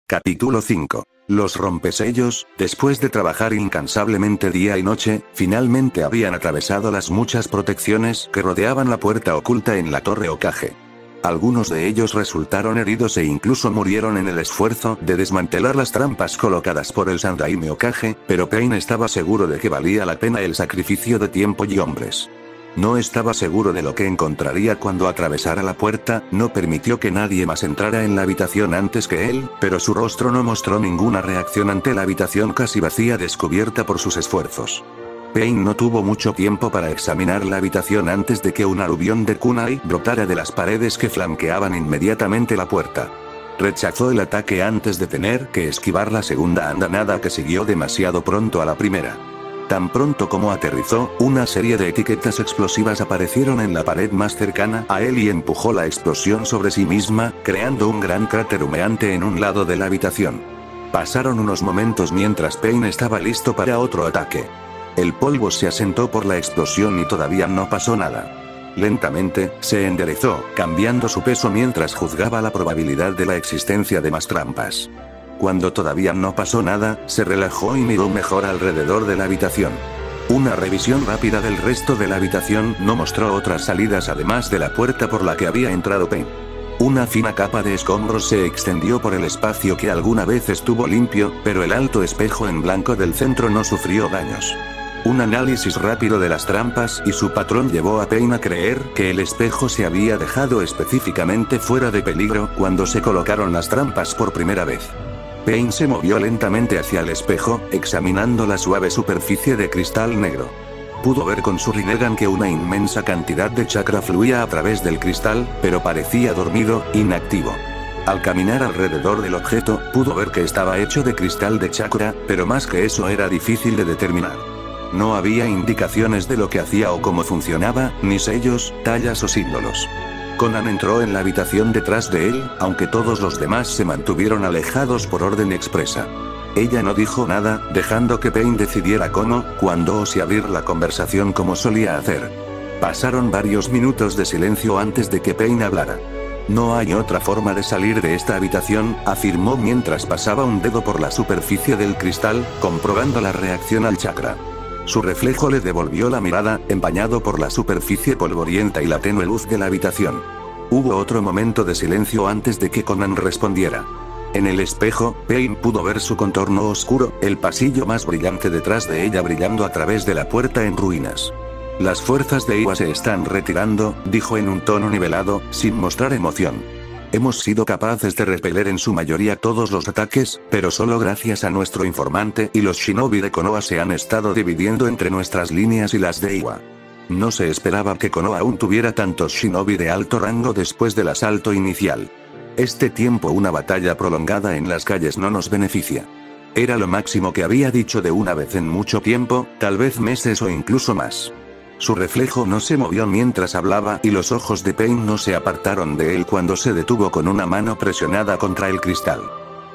Capítulo 5. Los rompesellos, después de trabajar incansablemente día y noche, finalmente habían atravesado las muchas protecciones que rodeaban la puerta oculta en la Torre Hokage. Algunos de ellos resultaron heridos e incluso murieron en el esfuerzo de desmantelar las trampas colocadas por el Sandaime Hokage, pero Pain estaba seguro de que valía la pena el sacrificio de tiempo y hombres. No estaba seguro de lo que encontraría cuando atravesara la puerta, no permitió que nadie más entrara en la habitación antes que él, pero su rostro no mostró ninguna reacción ante la habitación casi vacía descubierta por sus esfuerzos. Pain no tuvo mucho tiempo para examinar la habitación antes de que un aluvión de kunai brotara de las paredes que flanqueaban inmediatamente la puerta. Rechazó el ataque antes de tener que esquivar la segunda andanada que siguió demasiado pronto a la primera. Tan pronto como aterrizó, una serie de etiquetas explosivas aparecieron en la pared más cercana a él y empujó la explosión sobre sí misma, creando un gran cráter humeante en un lado de la habitación. Pasaron unos momentos mientras Pain estaba listo para otro ataque. El polvo se asentó por la explosión y todavía no pasó nada. Lentamente, se enderezó, cambiando su peso mientras juzgaba la probabilidad de la existencia de más trampas. Cuando todavía no pasó nada, se relajó y miró mejor alrededor de la habitación. Una revisión rápida del resto de la habitación no mostró otras salidas además de la puerta por la que había entrado Pain. Una fina capa de escombros se extendió por el espacio que alguna vez estuvo limpio, pero el alto espejo en blanco del centro no sufrió daños. Un análisis rápido de las trampas y su patrón llevó a Pain a creer que el espejo se había dejado específicamente fuera de peligro cuando se colocaron las trampas por primera vez. Pain se movió lentamente hacia el espejo, examinando la suave superficie de cristal negro. Pudo ver con su Rinnegan que una inmensa cantidad de chakra fluía a través del cristal, pero parecía dormido, inactivo. Al caminar alrededor del objeto, pudo ver que estaba hecho de cristal de chakra, pero más que eso era difícil de determinar. No había indicaciones de lo que hacía o cómo funcionaba, ni sellos, tallas o símbolos. Conan entró en la habitación detrás de él, aunque todos los demás se mantuvieron alejados por orden expresa. Ella no dijo nada, dejando que Pain decidiera cómo, cuándo o si abrir la conversación como solía hacer. Pasaron varios minutos de silencio antes de que Pain hablara. No hay otra forma de salir de esta habitación, afirmó mientras pasaba un dedo por la superficie del cristal, comprobando la reacción al chakra. Su reflejo le devolvió la mirada, empañado por la superficie polvorienta y la tenue luz de la habitación. Hubo otro momento de silencio antes de que Conan respondiera. En el espejo, Pain pudo ver su contorno oscuro, el pasillo más brillante detrás de ella brillando a través de la puerta en ruinas. Las fuerzas de Iwa se están retirando, dijo en un tono nivelado, sin mostrar emoción. Hemos sido capaces de repeler en su mayoría todos los ataques, pero solo gracias a nuestro informante y los shinobi de Konoha se han estado dividiendo entre nuestras líneas y las de Iwa. No se esperaba que Konoha aún tuviera tantos shinobi de alto rango después del asalto inicial. Este tiempo una batalla prolongada en las calles no nos beneficia. Era lo máximo que había dicho de una vez en mucho tiempo, tal vez meses o incluso más. Su reflejo no se movió mientras hablaba y los ojos de Pain no se apartaron de él cuando se detuvo con una mano presionada contra el cristal.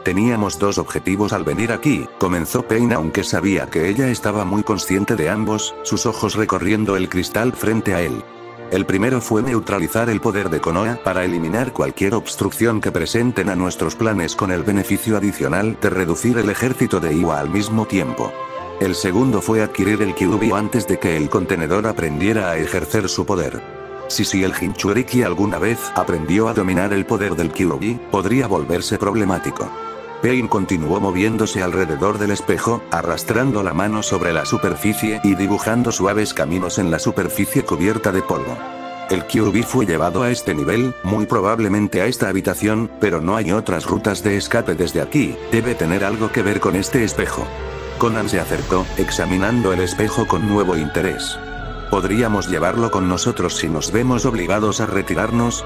Teníamos dos objetivos al venir aquí, comenzó Pain aunque sabía que ella estaba muy consciente de ambos, sus ojos recorriendo el cristal frente a él. El primero fue neutralizar el poder de Konoha para eliminar cualquier obstrucción que presenten a nuestros planes con el beneficio adicional de reducir el ejército de Iwa al mismo tiempo. El segundo fue adquirir el Kyuubi antes de que el contenedor aprendiera a ejercer su poder. Si el Jinchuriki alguna vez aprendió a dominar el poder del Kyuubi, podría volverse problemático. Pain continuó moviéndose alrededor del espejo, arrastrando la mano sobre la superficie y dibujando suaves caminos en la superficie cubierta de polvo. El Kyuubi fue llevado a este nivel, muy probablemente a esta habitación, pero no hay otras rutas de escape desde aquí, debe tener algo que ver con este espejo. Conan se acercó, examinando el espejo con nuevo interés. ¿Podríamos llevarlo con nosotros si nos vemos obligados a retirarnos?,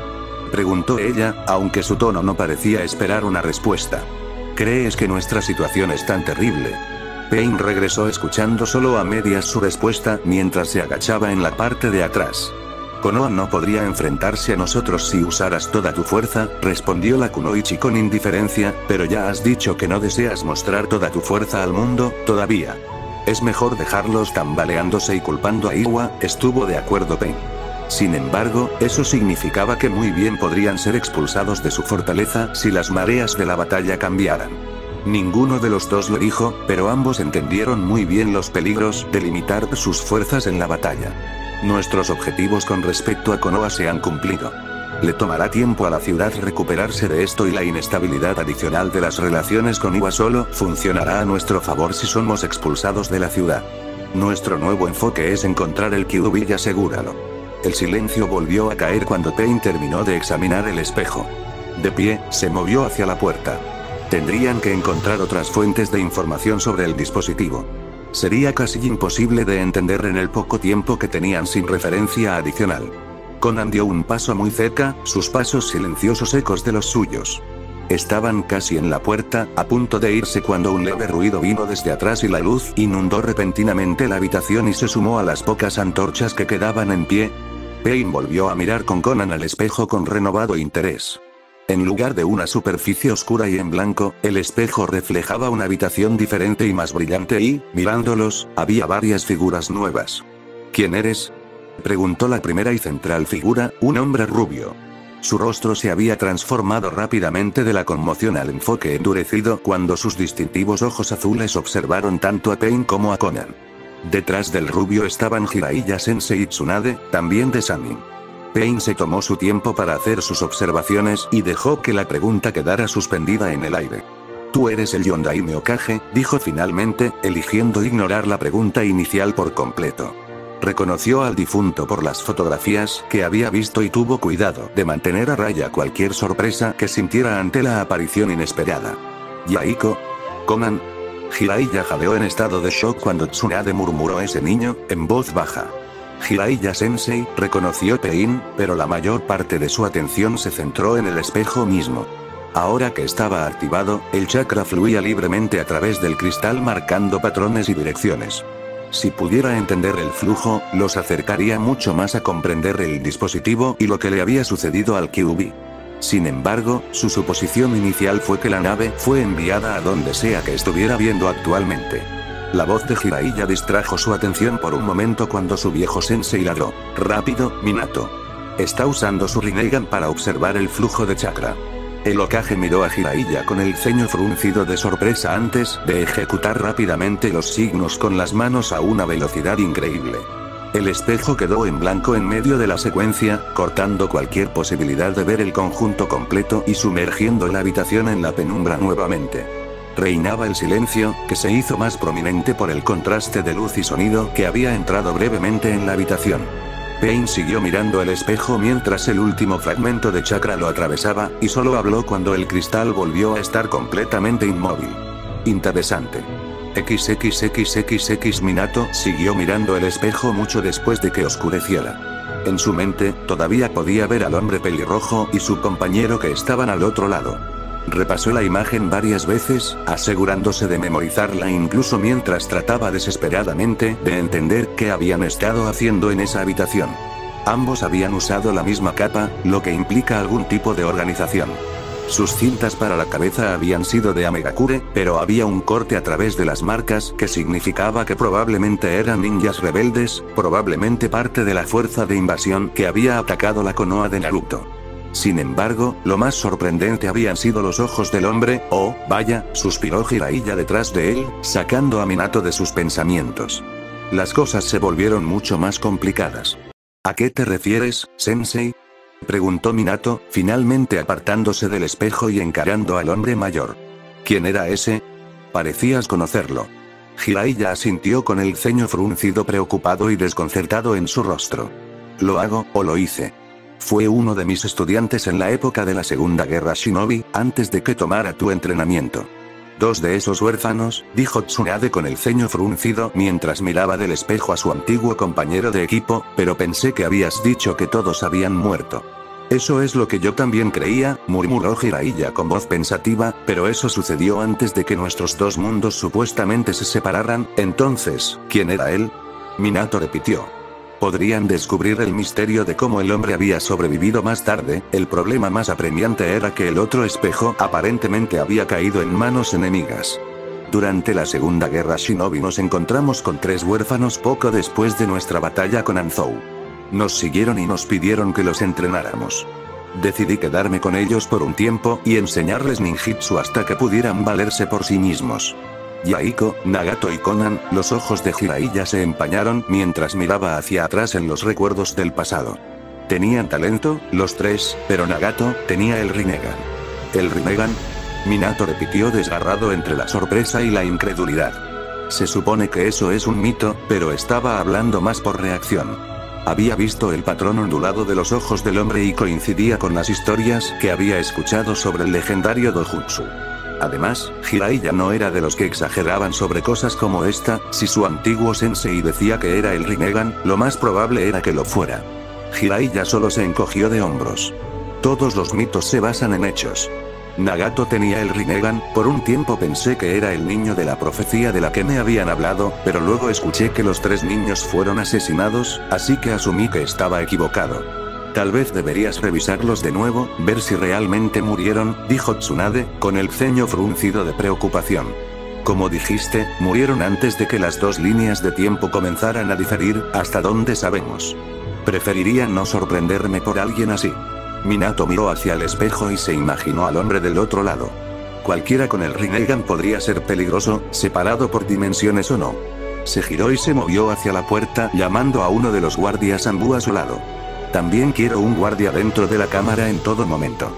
preguntó ella, aunque su tono no parecía esperar una respuesta. ¿Crees que nuestra situación es tan terrible? Pain regresó escuchando solo a medias su respuesta mientras se agachaba en la parte de atrás. Konoha no podría enfrentarse a nosotros si usaras toda tu fuerza, respondió la kunoichi con indiferencia, pero ya has dicho que no deseas mostrar toda tu fuerza al mundo, todavía. Es mejor dejarlos tambaleándose y culpando a Iwa, estuvo de acuerdo Pain. Sin embargo, eso significaba que muy bien podrían ser expulsados de su fortaleza si las mareas de la batalla cambiaran. Ninguno de los dos lo dijo, pero ambos entendieron muy bien los peligros de limitar sus fuerzas en la batalla. Nuestros objetivos con respecto a Konoha se han cumplido. Le tomará tiempo a la ciudad recuperarse de esto y la inestabilidad adicional de las relaciones con Iwa solo funcionará a nuestro favor si somos expulsados de la ciudad. Nuestro nuevo enfoque es encontrar el Kyuubi y asegúralo. El silencio volvió a caer cuando Pain terminó de examinar el espejo. De pie, se movió hacia la puerta. Tendrían que encontrar otras fuentes de información sobre el dispositivo. Sería casi imposible de entender en el poco tiempo que tenían sin referencia adicional. Conan dio un paso muy cerca, sus pasos silenciosos ecos de los suyos. Estaban casi en la puerta, a punto de irse cuando un leve ruido vino desde atrás y la luz inundó repentinamente la habitación y se sumó a las pocas antorchas que quedaban en pie. Pain volvió a mirar con Conan al espejo con renovado interés. En lugar de una superficie oscura y en blanco, el espejo reflejaba una habitación diferente y más brillante y, mirándolos, había varias figuras nuevas. ¿Quién eres?, preguntó la primera y central figura, un hombre rubio. Su rostro se había transformado rápidamente de la conmoción al enfoque endurecido cuando sus distintivos ojos azules observaron tanto a Pain como a Conan. Detrás del rubio estaban Jiraiya Sensei y Tsunade, también de Sannin. Pain se tomó su tiempo para hacer sus observaciones y dejó que la pregunta quedara suspendida en el aire. «Tú eres el Yondaime Hokage», dijo finalmente, eligiendo ignorar la pregunta inicial por completo. Reconoció al difunto por las fotografías que había visto y tuvo cuidado de mantener a raya cualquier sorpresa que sintiera ante la aparición inesperada. «¿Yaiko? Conan?» Jiraiya jadeó en estado de shock cuando Tsunade murmuró ese niño, en voz baja. Jiraiya Sensei reconoció Pain, pero la mayor parte de su atención se centró en el espejo mismo. Ahora que estaba activado, el chakra fluía libremente a través del cristal marcando patrones y direcciones. Si pudiera entender el flujo, los acercaría mucho más a comprender el dispositivo y lo que le había sucedido al Kyuubi. Sin embargo, su suposición inicial fue que la nave fue enviada a donde sea que estuviera viendo actualmente. La voz de Jiraiya distrajo su atención por un momento cuando su viejo sensei ladró. «Rápido, Minato. Está usando su Rinnegan para observar el flujo de chakra». El Hokage miró a Jiraiya con el ceño fruncido de sorpresa antes de ejecutar rápidamente los signos con las manos a una velocidad increíble. El espejo quedó en blanco en medio de la secuencia, cortando cualquier posibilidad de ver el conjunto completo y sumergiendo la habitación en la penumbra nuevamente. Reinaba el silencio, que se hizo más prominente por el contraste de luz y sonido que había entrado brevemente en la habitación. Pain siguió mirando el espejo mientras el último fragmento de chakra lo atravesaba, y solo habló cuando el cristal volvió a estar completamente inmóvil. Interesante. XXXXX Minato siguió mirando el espejo mucho después de que oscureciera. En su mente, todavía podía ver al hombre pelirrojo y su compañero que estaban al otro lado. Repasó la imagen varias veces, asegurándose de memorizarla incluso mientras trataba desesperadamente de entender qué habían estado haciendo en esa habitación. Ambos habían usado la misma capa, lo que implica algún tipo de organización. Sus cintas para la cabeza habían sido de Amegakure, pero había un corte a través de las marcas que significaba que probablemente eran ninjas rebeldes, probablemente parte de la fuerza de invasión que había atacado la Konoha de Naruto. Sin embargo, lo más sorprendente habían sido los ojos del hombre. «Oh, vaya», suspiró Jiraiya detrás de él, sacando a Minato de sus pensamientos. Las cosas se volvieron mucho más complicadas. «¿A qué te refieres, sensei?», preguntó Minato, finalmente apartándose del espejo y encarando al hombre mayor. «¿Quién era ese? Parecías conocerlo». Jiraiya asintió con el ceño fruncido preocupado y desconcertado en su rostro. «Lo hago, o lo hice. Fue uno de mis estudiantes en la época de la Segunda Guerra Shinobi, antes de que tomara tu entrenamiento». «Dos de esos huérfanos», dijo Tsunade con el ceño fruncido mientras miraba del espejo a su antiguo compañero de equipo, «pero pensé que habías dicho que todos habían muerto». «Eso es lo que yo también creía», murmuró Jiraiya con voz pensativa, «pero eso sucedió antes de que nuestros dos mundos supuestamente se separaran. Entonces, ¿quién era él?». Minato repitió. Podrían descubrir el misterio de cómo el hombre había sobrevivido más tarde. El problema más apremiante era que el otro espejo aparentemente había caído en manos enemigas. Durante la Segunda Guerra Shinobi nos encontramos con 3 huérfanos poco después de nuestra batalla con Anzou. Nos siguieron y nos pidieron que los entrenáramos. Decidí quedarme con ellos por un tiempo y enseñarles ninjitsu hasta que pudieran valerse por sí mismos. Yahiko, Nagato y Conan, los ojos de Jiraiya se empañaron mientras miraba hacia atrás en los recuerdos del pasado. Tenían talento, los tres, pero Nagato tenía el Rinnegan. ¿El Rinnegan? Minato repitió desgarrado entre la sorpresa y la incredulidad. Se supone que eso es un mito, pero estaba hablando más por reacción. Había visto el patrón ondulado de los ojos del hombre y coincidía con las historias que había escuchado sobre el legendario Dojutsu. Además, Jiraiya no era de los que exageraban sobre cosas como esta. Si su antiguo sensei decía que era el Rinnegan, lo más probable era que lo fuera. Jiraiya solo se encogió de hombros. Todos los mitos se basan en hechos. Nagato tenía el Rinnegan. Por un tiempo pensé que era el niño de la profecía de la que me habían hablado, pero luego escuché que los tres niños fueron asesinados, así que asumí que estaba equivocado. Tal vez deberías revisarlos de nuevo, ver si realmente murieron, dijo Tsunade, con el ceño fruncido de preocupación. Como dijiste, murieron antes de que las dos líneas de tiempo comenzaran a diferir, hasta donde sabemos. Preferiría no sorprenderme por alguien así. Minato miró hacia el espejo y se imaginó al hombre del otro lado. Cualquiera con el Rinnegan podría ser peligroso, separado por dimensiones o no. Se giró y se movió hacia la puerta, llamando a uno de los guardias Anbu a su lado. También quiero un guardia dentro de la cámara en todo momento.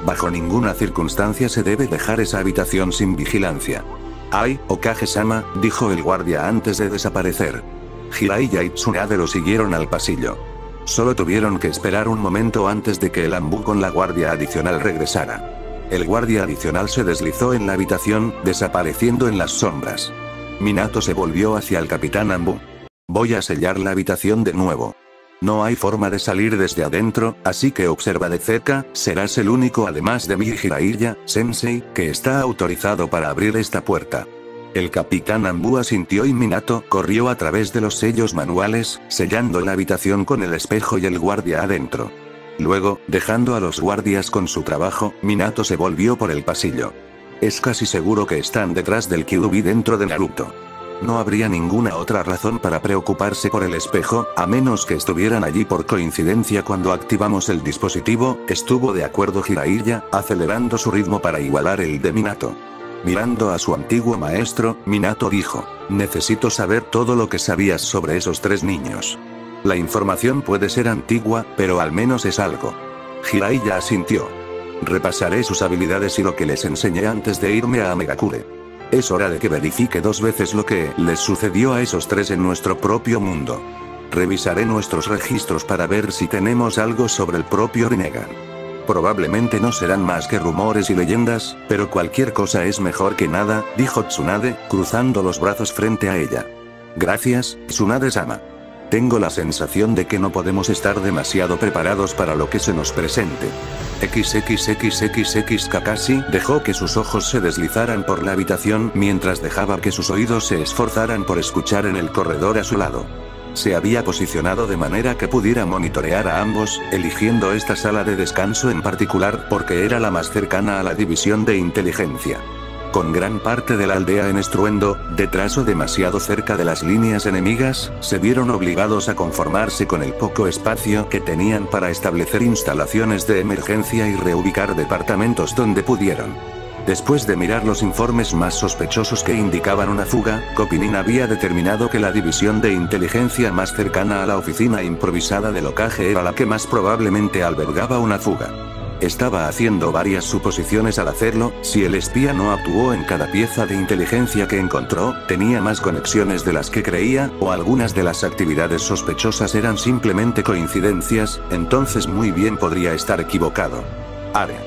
Bajo ninguna circunstancia se debe dejar esa habitación sin vigilancia. Ay, Okage-sama, dijo el guardia antes de desaparecer. Jiraiya y Tsunade lo siguieron al pasillo. Solo tuvieron que esperar un momento antes de que el Anbu con la guardia adicional regresara. El guardia adicional se deslizó en la habitación, desapareciendo en las sombras. Minato se volvió hacia el capitán Anbu. Voy a sellar la habitación de nuevo. No hay forma de salir desde adentro, así que observa de cerca. Serás el único además de mí y Jiraiya, sensei, que está autorizado para abrir esta puerta. El capitán Anbu asintió y Minato corrió a través de los sellos manuales, sellando la habitación con el espejo y el guardia adentro. Luego, dejando a los guardias con su trabajo, Minato se volvió por el pasillo. Es casi seguro que están detrás del Kyuubi dentro de Naruto. No habría ninguna otra razón para preocuparse por el espejo, a menos que estuvieran allí por coincidencia cuando activamos el dispositivo. Estuvo de acuerdo Jiraiya, acelerando su ritmo para igualar el de Minato. Mirando a su antiguo maestro, Minato dijo: necesito saber todo lo que sabías sobre esos tres niños. La información puede ser antigua, pero al menos es algo. Jiraiya asintió. Repasaré sus habilidades y lo que les enseñé antes de irme a Megakure. Es hora de que verifique dos veces lo que les sucedió a esos tres en nuestro propio mundo. Revisaré nuestros registros para ver si tenemos algo sobre el propio Rinnegan. Probablemente no serán más que rumores y leyendas, pero cualquier cosa es mejor que nada, dijo Tsunade, cruzando los brazos frente a ella. Gracias, Tsunade-sama. Tengo la sensación de que no podemos estar demasiado preparados para lo que se nos presente. XXXXX Kakashi dejó que sus ojos se deslizaran por la habitación mientras dejaba que sus oídos se esforzaran por escuchar en el corredor a su lado. Se había posicionado de manera que pudiera monitorear a ambos, eligiendo esta sala de descanso en particular porque era la más cercana a la división de inteligencia. Con gran parte de la aldea en estruendo, detrás o demasiado cerca de las líneas enemigas, se vieron obligados a conformarse con el poco espacio que tenían para establecer instalaciones de emergencia y reubicar departamentos donde pudieron. Después de mirar los informes más sospechosos que indicaban una fuga, Kopinin había determinado que la división de inteligencia más cercana a la oficina improvisada del Hokage era la que más probablemente albergaba una fuga. Estaba haciendo varias suposiciones al hacerlo. Si el espía no actuó en cada pieza de inteligencia que encontró, tenía más conexiones de las que creía, o algunas de las actividades sospechosas eran simplemente coincidencias, entonces muy bien podría estar equivocado. Área.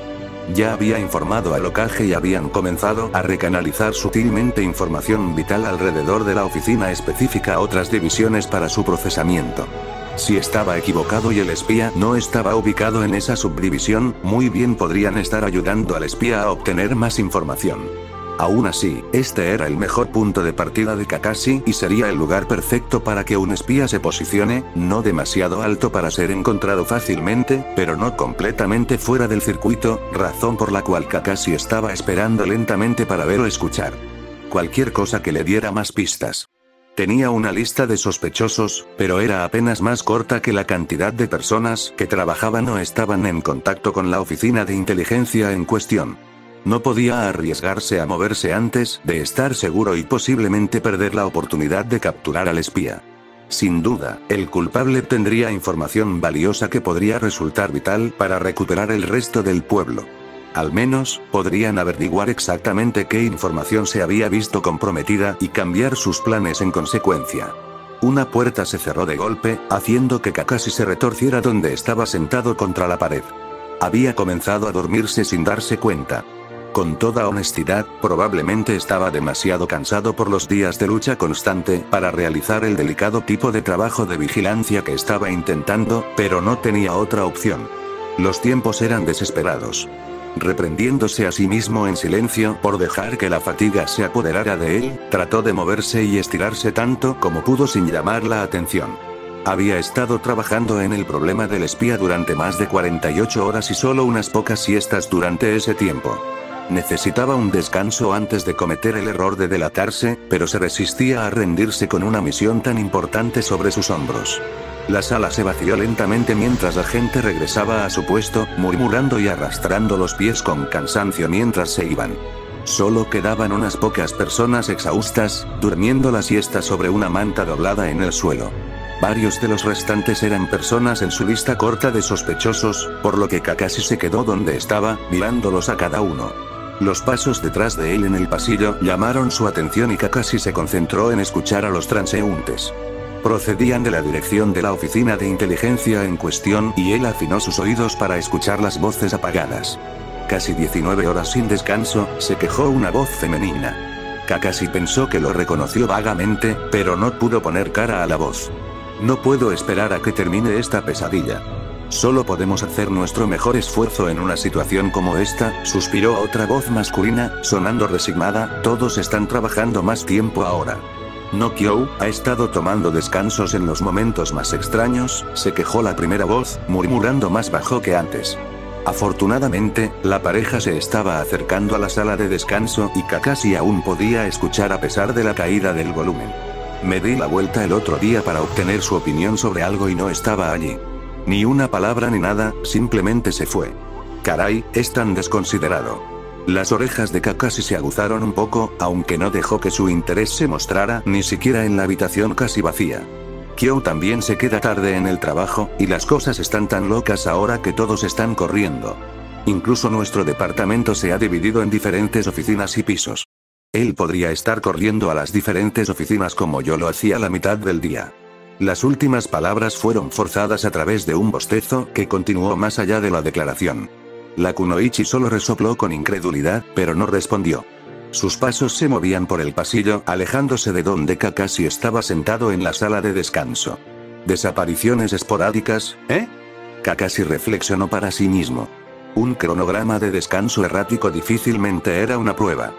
Ya había informado al Hokage y habían comenzado a recanalizar sutilmente información vital alrededor de la oficina específica a otras divisiones para su procesamiento. Si estaba equivocado y el espía no estaba ubicado en esa subdivisión, muy bien podrían estar ayudando al espía a obtener más información. Aún así, este era el mejor punto de partida de Kakashi y sería el lugar perfecto para que un espía se posicione, no demasiado alto para ser encontrado fácilmente, pero no completamente fuera del circuito, razón por la cual Kakashi estaba esperando lentamente para ver o escuchar cualquier cosa que le diera más pistas. Tenía una lista de sospechosos, pero era apenas más corta que la cantidad de personas que trabajaban o estaban en contacto con la oficina de inteligencia en cuestión. No podía arriesgarse a moverse antes de estar seguro y posiblemente perder la oportunidad de capturar al espía. Sin duda, el culpable tendría información valiosa que podría resultar vital para recuperar el resto del pueblo. Al menos, podrían averiguar exactamente qué información se había visto comprometida y cambiar sus planes en consecuencia. Una puerta se cerró de golpe, haciendo que Kakashi se retorciera donde estaba sentado contra la pared. Había comenzado a dormirse sin darse cuenta. Con toda honestidad, probablemente estaba demasiado cansado por los días de lucha constante para realizar el delicado tipo de trabajo de vigilancia que estaba intentando, pero no tenía otra opción. Los tiempos eran desesperados. Reprendiéndose a sí mismo en silencio por dejar que la fatiga se apoderara de él, trató de moverse y estirarse tanto como pudo sin llamar la atención. Había estado trabajando en el problema del espía durante más de 48 horas y solo unas pocas siestas durante ese tiempo. Necesitaba un descanso antes de cometer el error de delatarse, pero se resistía a rendirse con una misión tan importante sobre sus hombros. La sala se vació lentamente mientras la gente regresaba a su puesto, murmurando y arrastrando los pies con cansancio mientras se iban. Solo quedaban unas pocas personas exhaustas, durmiendo la siesta sobre una manta doblada en el suelo. Varios de los restantes eran personas en su lista corta de sospechosos, por lo que Kakashi se quedó donde estaba, mirándolos a cada uno. Los pasos detrás de él en el pasillo llamaron su atención y Kakashi se concentró en escuchar a los transeúntes. Procedían de la dirección de la oficina de inteligencia en cuestión y él afinó sus oídos para escuchar las voces apagadas. Casi 19 horas sin descanso, se quejó una voz femenina. Kakashi pensó que lo reconoció vagamente, pero no pudo poner cara a la voz. No puedo esperar a que termine esta pesadilla. Solo podemos hacer nuestro mejor esfuerzo en una situación como esta, suspiró otra voz masculina, sonando resignada, todos están trabajando más tiempo ahora. No Kyo ha estado tomando descansos en los momentos más extraños, se quejó la primera voz, murmurando más bajo que antes. Afortunadamente, la pareja se estaba acercando a la sala de descanso y Kakashi aún podía escuchar a pesar de la caída del volumen. Me di la vuelta el otro día para obtener su opinión sobre algo y no estaba allí. Ni una palabra ni nada, simplemente se fue. Caray, es tan desconsiderado. Las orejas de Kakashi se aguzaron un poco, aunque no dejó que su interés se mostrara ni siquiera en la habitación casi vacía. Kyo también se queda tarde en el trabajo, y las cosas están tan locas ahora que todos están corriendo. Incluso nuestro departamento se ha dividido en diferentes oficinas y pisos. Él podría estar corriendo a las diferentes oficinas como yo lo hacía la mitad del día. Las últimas palabras fueron forzadas a través de un bostezo que continuó más allá de la declaración. La Kunoichi solo resopló con incredulidad, pero no respondió. Sus pasos se movían por el pasillo, alejándose de donde Kakashi estaba sentado en la sala de descanso. ¿Desapariciones esporádicas, eh? Kakashi reflexionó para sí mismo. Un cronograma de descanso errático difícilmente era una prueba.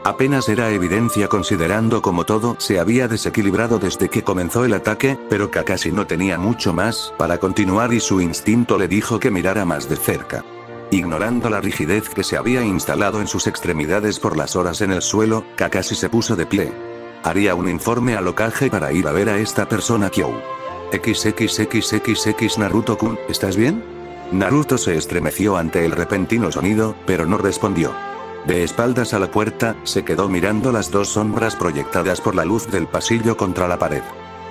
Apenas era evidencia considerando cómo todo se había desequilibrado desde que comenzó el ataque, pero Kakashi no tenía mucho más para continuar y su instinto le dijo que mirara más de cerca. Ignorando la rigidez que se había instalado en sus extremidades por las horas en el suelo, Kakashi se puso de pie. Haría un informe al Hokage para ir a ver a esta persona Kyo. XXXXX Naruto-kun, ¿estás bien? Naruto se estremeció ante el repentino sonido, pero no respondió. De espaldas a la puerta, se quedó mirando las dos sombras proyectadas por la luz del pasillo contra la pared.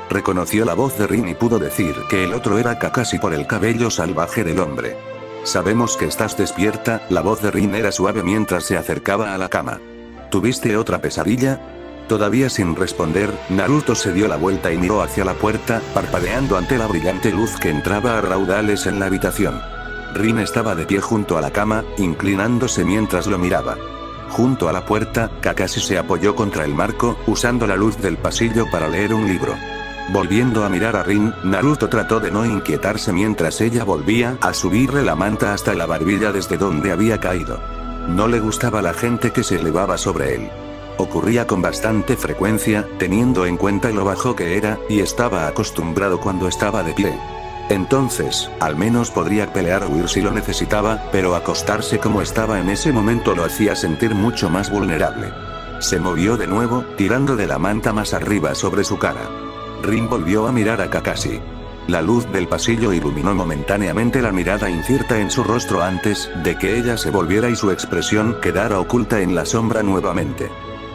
Reconoció la voz de Rin y pudo decir que el otro era Kakashi por el cabello salvaje del hombre. Sabemos que estás despierta, la voz de Rin era suave mientras se acercaba a la cama. ¿Tuviste otra pesadilla? Todavía sin responder, Naruto se dio la vuelta y miró hacia la puerta, parpadeando ante la brillante luz que entraba a raudales en la habitación. Rin estaba de pie junto a la cama, inclinándose mientras lo miraba. Junto a la puerta, Kakashi se apoyó contra el marco, usando la luz del pasillo para leer un libro. Volviendo a mirar a Rin, Naruto trató de no inquietarse mientras ella volvía a subirle la manta hasta la barbilla desde donde había caído. No le gustaba la gente que se elevaba sobre él. Ocurría con bastante frecuencia, teniendo en cuenta lo bajo que era, y estaba acostumbrado cuando estaba de pie. Entonces, al menos podría pelear o huir si lo necesitaba, pero acostarse como estaba en ese momento lo hacía sentir mucho más vulnerable. Se movió de nuevo, tirando de la manta más arriba sobre su cara. Rin volvió a mirar a Kakashi. La luz del pasillo iluminó momentáneamente la mirada incierta en su rostro antes de que ella se volviera y su expresión quedara oculta en la sombra nuevamente.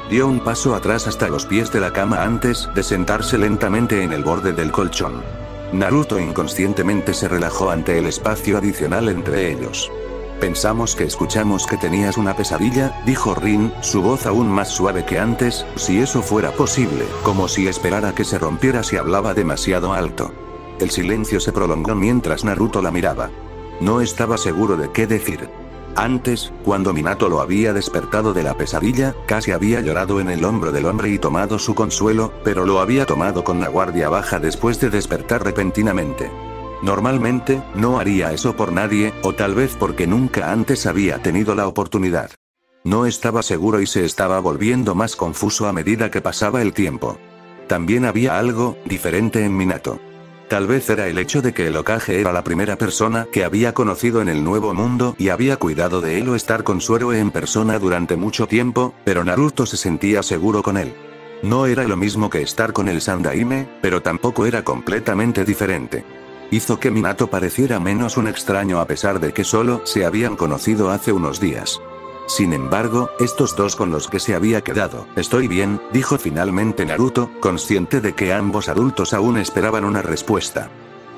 Dio un paso atrás hasta los pies de la cama antes de sentarse lentamente en el borde del colchón. Naruto inconscientemente se relajó ante el espacio adicional entre ellos. Pensamos que escuchamos que tenías una pesadilla, dijo Rin, su voz aún más suave que antes, si eso fuera posible, como si esperara que se rompiera si hablaba demasiado alto. El silencio se prolongó mientras Naruto la miraba. No estaba seguro de qué decir. Antes, cuando Minato lo había despertado de la pesadilla, casi había llorado en el hombro del hombre y tomado su consuelo, pero lo había tomado con la guardia baja después de despertar repentinamente. Normalmente, no haría eso por nadie, o tal vez porque nunca antes había tenido la oportunidad. No estaba seguro y se estaba volviendo más confuso a medida que pasaba el tiempo. También había algo diferente en Minato. Tal vez era el hecho de que el Hokage era la primera persona que había conocido en el nuevo mundo y había cuidado de él o estar con su héroe en persona durante mucho tiempo, pero Naruto se sentía seguro con él. No era lo mismo que estar con el Sandaime, pero tampoco era completamente diferente. Hizo que Minato pareciera menos un extraño a pesar de que solo se habían conocido hace unos días. Sin embargo, estos dos con los que se había quedado, estoy bien, dijo finalmente Naruto, consciente de que ambos adultos aún esperaban una respuesta.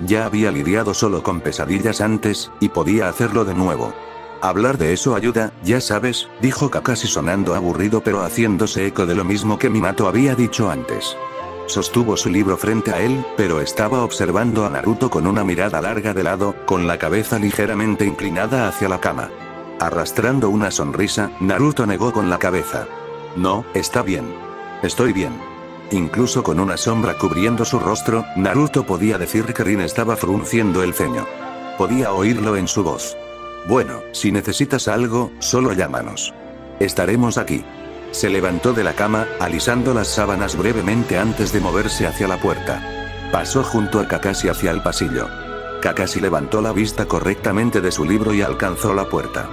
Ya había lidiado solo con pesadillas antes, y podía hacerlo de nuevo. Hablar de eso ayuda, ya sabes, dijo Kakashi sonando aburrido pero haciéndose eco de lo mismo que Minato había dicho antes. Sostuvo su libro frente a él, pero estaba observando a Naruto con una mirada larga de lado, con la cabeza ligeramente inclinada hacia la cama. Arrastrando una sonrisa, Naruto negó con la cabeza. No, está bien. Estoy bien. Incluso con una sombra cubriendo su rostro, Naruto podía decir que Rin estaba frunciendo el ceño. Podía oírlo en su voz. Bueno, si necesitas algo, solo llámanos. Estaremos aquí. Se levantó de la cama, alisando las sábanas brevemente antes de moverse hacia la puerta. Pasó junto a Kakashi hacia el pasillo. Kakashi levantó la vista correctamente de su libro y alcanzó la puerta.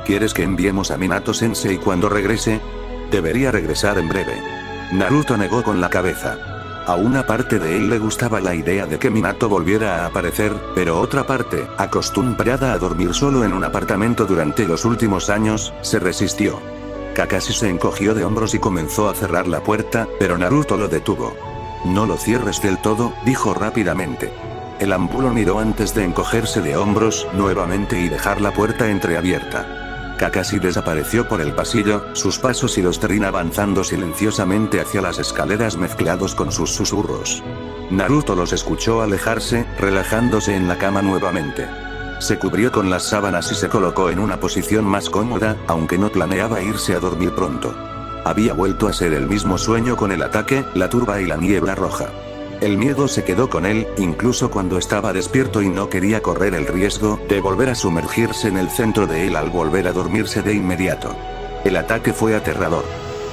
¿Quieres que enviemos a Minato-sensei cuando regrese? Debería regresar en breve. Naruto negó con la cabeza. A una parte de él le gustaba la idea de que Minato volviera a aparecer, pero otra parte, acostumbrada a dormir solo en un apartamento durante los últimos años, se resistió. Kakashi se encogió de hombros y comenzó a cerrar la puerta, pero Naruto lo detuvo. No lo cierres del todo, dijo rápidamente. El ambulo miró antes de encogerse de hombros nuevamente y dejar la puerta entreabierta. Kakashi desapareció por el pasillo, sus pasos y los de Rin avanzando silenciosamente hacia las escaleras mezclados con sus susurros. Naruto los escuchó alejarse, relajándose en la cama nuevamente. Se cubrió con las sábanas y se colocó en una posición más cómoda, aunque no planeaba irse a dormir pronto. Había vuelto a ser el mismo sueño con el ataque, la turba y la niebla roja. El miedo se quedó con él, incluso cuando estaba despierto y no quería correr el riesgo de volver a sumergirse en el centro de él al volver a dormirse de inmediato. El ataque fue aterrador.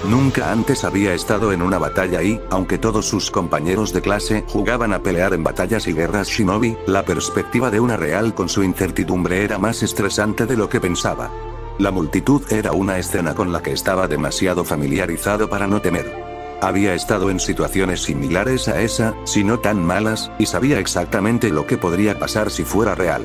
Nunca antes había estado en una batalla y, aunque todos sus compañeros de clase jugaban a pelear en batallas y guerras shinobi, la perspectiva de una real con su incertidumbre era más estresante de lo que pensaba. La multitud era una escena con la que estaba demasiado familiarizado para no temer. Había estado en situaciones similares a esa, si no tan malas, y sabía exactamente lo que podría pasar si fuera real.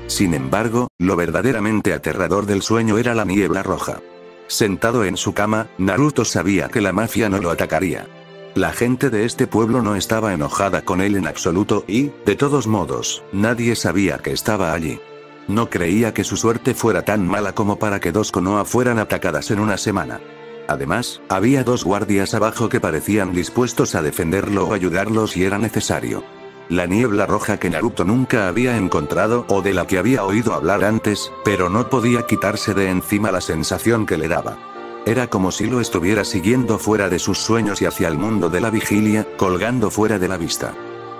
Sin embargo, lo verdaderamente aterrador del sueño era la niebla roja. Sentado en su cama, Naruto sabía que la mafia no lo atacaría. La gente de este pueblo no estaba enojada con él en absoluto y, de todos modos, nadie sabía que estaba allí. No creía que su suerte fuera tan mala como para que dos Konoha fueran atacadas en una semana. Además, había dos guardias abajo que parecían dispuestos a defenderlo o ayudarlo si era necesario. La niebla roja que Naruto nunca había encontrado o de la que había oído hablar antes, pero no podía quitarse de encima la sensación que le daba. Era como si lo estuviera siguiendo fuera de sus sueños y hacia el mundo de la vigilia, colgando fuera de la vista.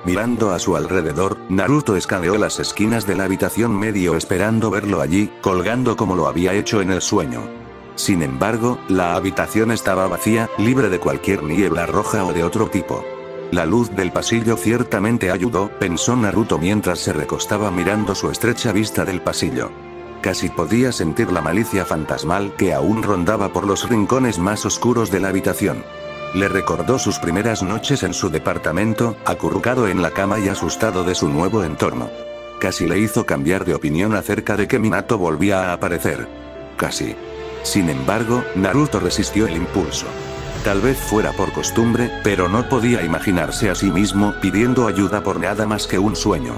Mirando a su alrededor, Naruto escaneó las esquinas de la habitación medio esperando verlo allí, colgando como lo había hecho en el sueño. Sin embargo, la habitación estaba vacía, libre de cualquier niebla roja o de otro tipo. La luz del pasillo ciertamente ayudó, pensó Naruto mientras se recostaba mirando su estrecha vista del pasillo. Casi podía sentir la malicia fantasmal que aún rondaba por los rincones más oscuros de la habitación. Le recordó sus primeras noches en su departamento, acurrucado en la cama y asustado de su nuevo entorno. Casi le hizo cambiar de opinión acerca de que Minato volvía a aparecer. Casi. Sin embargo, Naruto resistió el impulso. Tal vez fuera por costumbre, pero no podía imaginarse a sí mismo pidiendo ayuda por nada más que un sueño.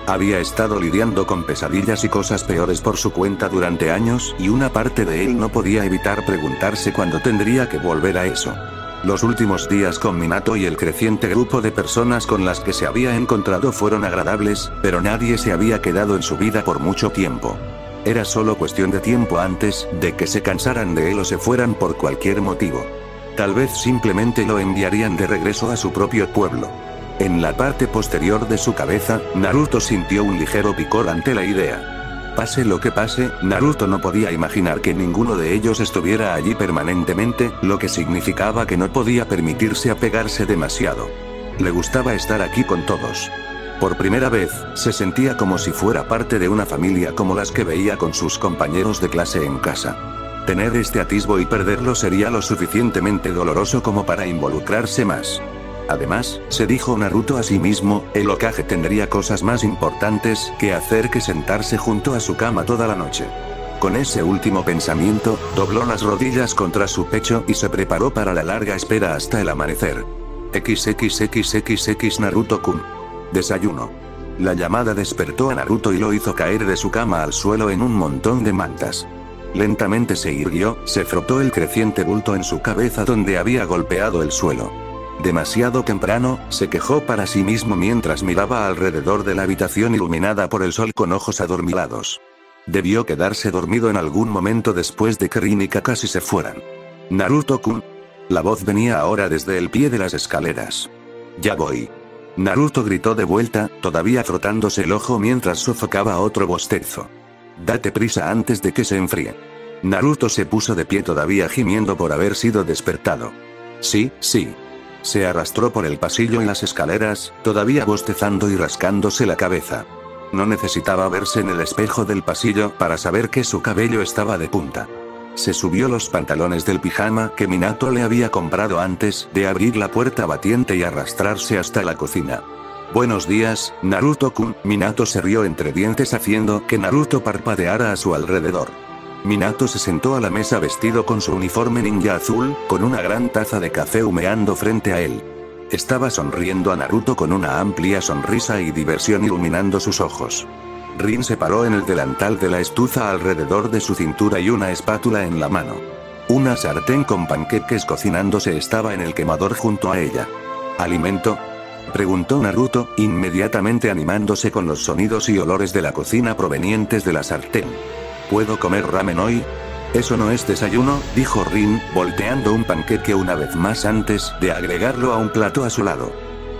Había estado lidiando con pesadillas y cosas peores por su cuenta durante años, y una parte de él no podía evitar preguntarse cuándo tendría que volver a eso. Los últimos días con Minato y el creciente grupo de personas con las que se había encontrado fueron agradables, pero nadie se había quedado en su vida por mucho tiempo. Era solo cuestión de tiempo antes de que se cansaran de él o se fueran por cualquier motivo. Tal vez simplemente lo enviarían de regreso a su propio pueblo. En la parte posterior de su cabeza, Naruto sintió un ligero picor ante la idea. Pase lo que pase, Naruto no podía imaginar que ninguno de ellos estuviera allí permanentemente, lo que significaba que no podía permitirse apegarse demasiado. Le gustaba estar aquí con todos. Por primera vez, se sentía como si fuera parte de una familia como las que veía con sus compañeros de clase en casa. Tener este atisbo y perderlo sería lo suficientemente doloroso como para involucrarse más. Además, se dijo Naruto a sí mismo, el Hokage tendría cosas más importantes que hacer que sentarse junto a su cama toda la noche. Con ese último pensamiento, dobló las rodillas contra su pecho y se preparó para la larga espera hasta el amanecer. XXXXX Naruto-kun. Desayuno. La llamada despertó a Naruto y lo hizo caer de su cama al suelo en un montón de mantas. Lentamente se irguió, se frotó el creciente bulto en su cabeza donde había golpeado el suelo. Demasiado temprano, se quejó para sí mismo mientras miraba alrededor de la habitación iluminada por el sol con ojos adormilados. Debió quedarse dormido en algún momento después de que Rin y Kakashi se fueran. Naruto-kun. La voz venía ahora desde el pie de las escaleras. Ya voy. Naruto gritó de vuelta, todavía frotándose el ojo mientras sofocaba otro bostezo. Date prisa antes de que se enfríe. Naruto se puso de pie todavía gimiendo por haber sido despertado. Sí. Se arrastró por el pasillo y las escaleras, todavía bostezando y rascándose la cabeza. No necesitaba verse en el espejo del pasillo para saber que su cabello estaba de punta. Se subió los pantalones del pijama que Minato le había comprado antes de abrir la puerta batiente y arrastrarse hasta la cocina. Buenos días, Naruto-kun. Minato se rió entre dientes haciendo que Naruto parpadeara a su alrededor. Minato se sentó a la mesa vestido con su uniforme ninja azul, con una gran taza de café humeando frente a él. Estaba sonriendo a Naruto con una amplia sonrisa y diversión iluminando sus ojos. Rin se paró en el delantal de la estufa alrededor de su cintura y una espátula en la mano. Una sartén con panqueques cocinándose estaba en el quemador junto a ella. ¿Alimento?, preguntó Naruto, inmediatamente animándose con los sonidos y olores de la cocina provenientes de la sartén. ¿Puedo comer ramen hoy? Eso no es desayuno, dijo Rin, volteando un panqueque una vez más antes de agregarlo a un plato a su lado.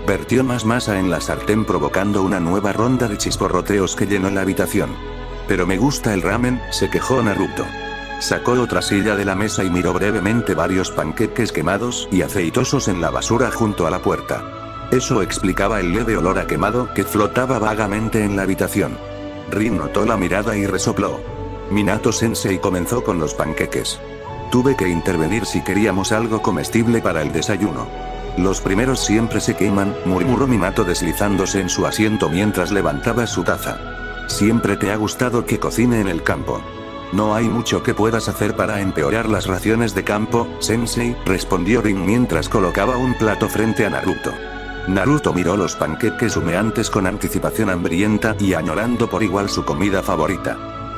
Vertió más masa en la sartén provocando una nueva ronda de chisporroteos que llenó la habitación. Pero me gusta el ramen, se quejó Naruto. Sacó otra silla de la mesa y miró brevemente varios panqueques quemados y aceitosos en la basura junto a la puerta. Eso explicaba el leve olor a quemado que flotaba vagamente en la habitación. Rin notó la mirada y resopló. Minato-sensei comenzó con los panqueques. Tuve que intervenir si queríamos algo comestible para el desayuno. Los primeros siempre se queman, murmuró Minato deslizándose en su asiento mientras levantaba su taza. Siempre te ha gustado que cocine en el campo. No hay mucho que puedas hacer para empeorar las raciones de campo, sensei, respondió Rin mientras colocaba un plato frente a Naruto. Naruto miró los panqueques humeantes con anticipación hambrienta y añorando por igual su comida favorita.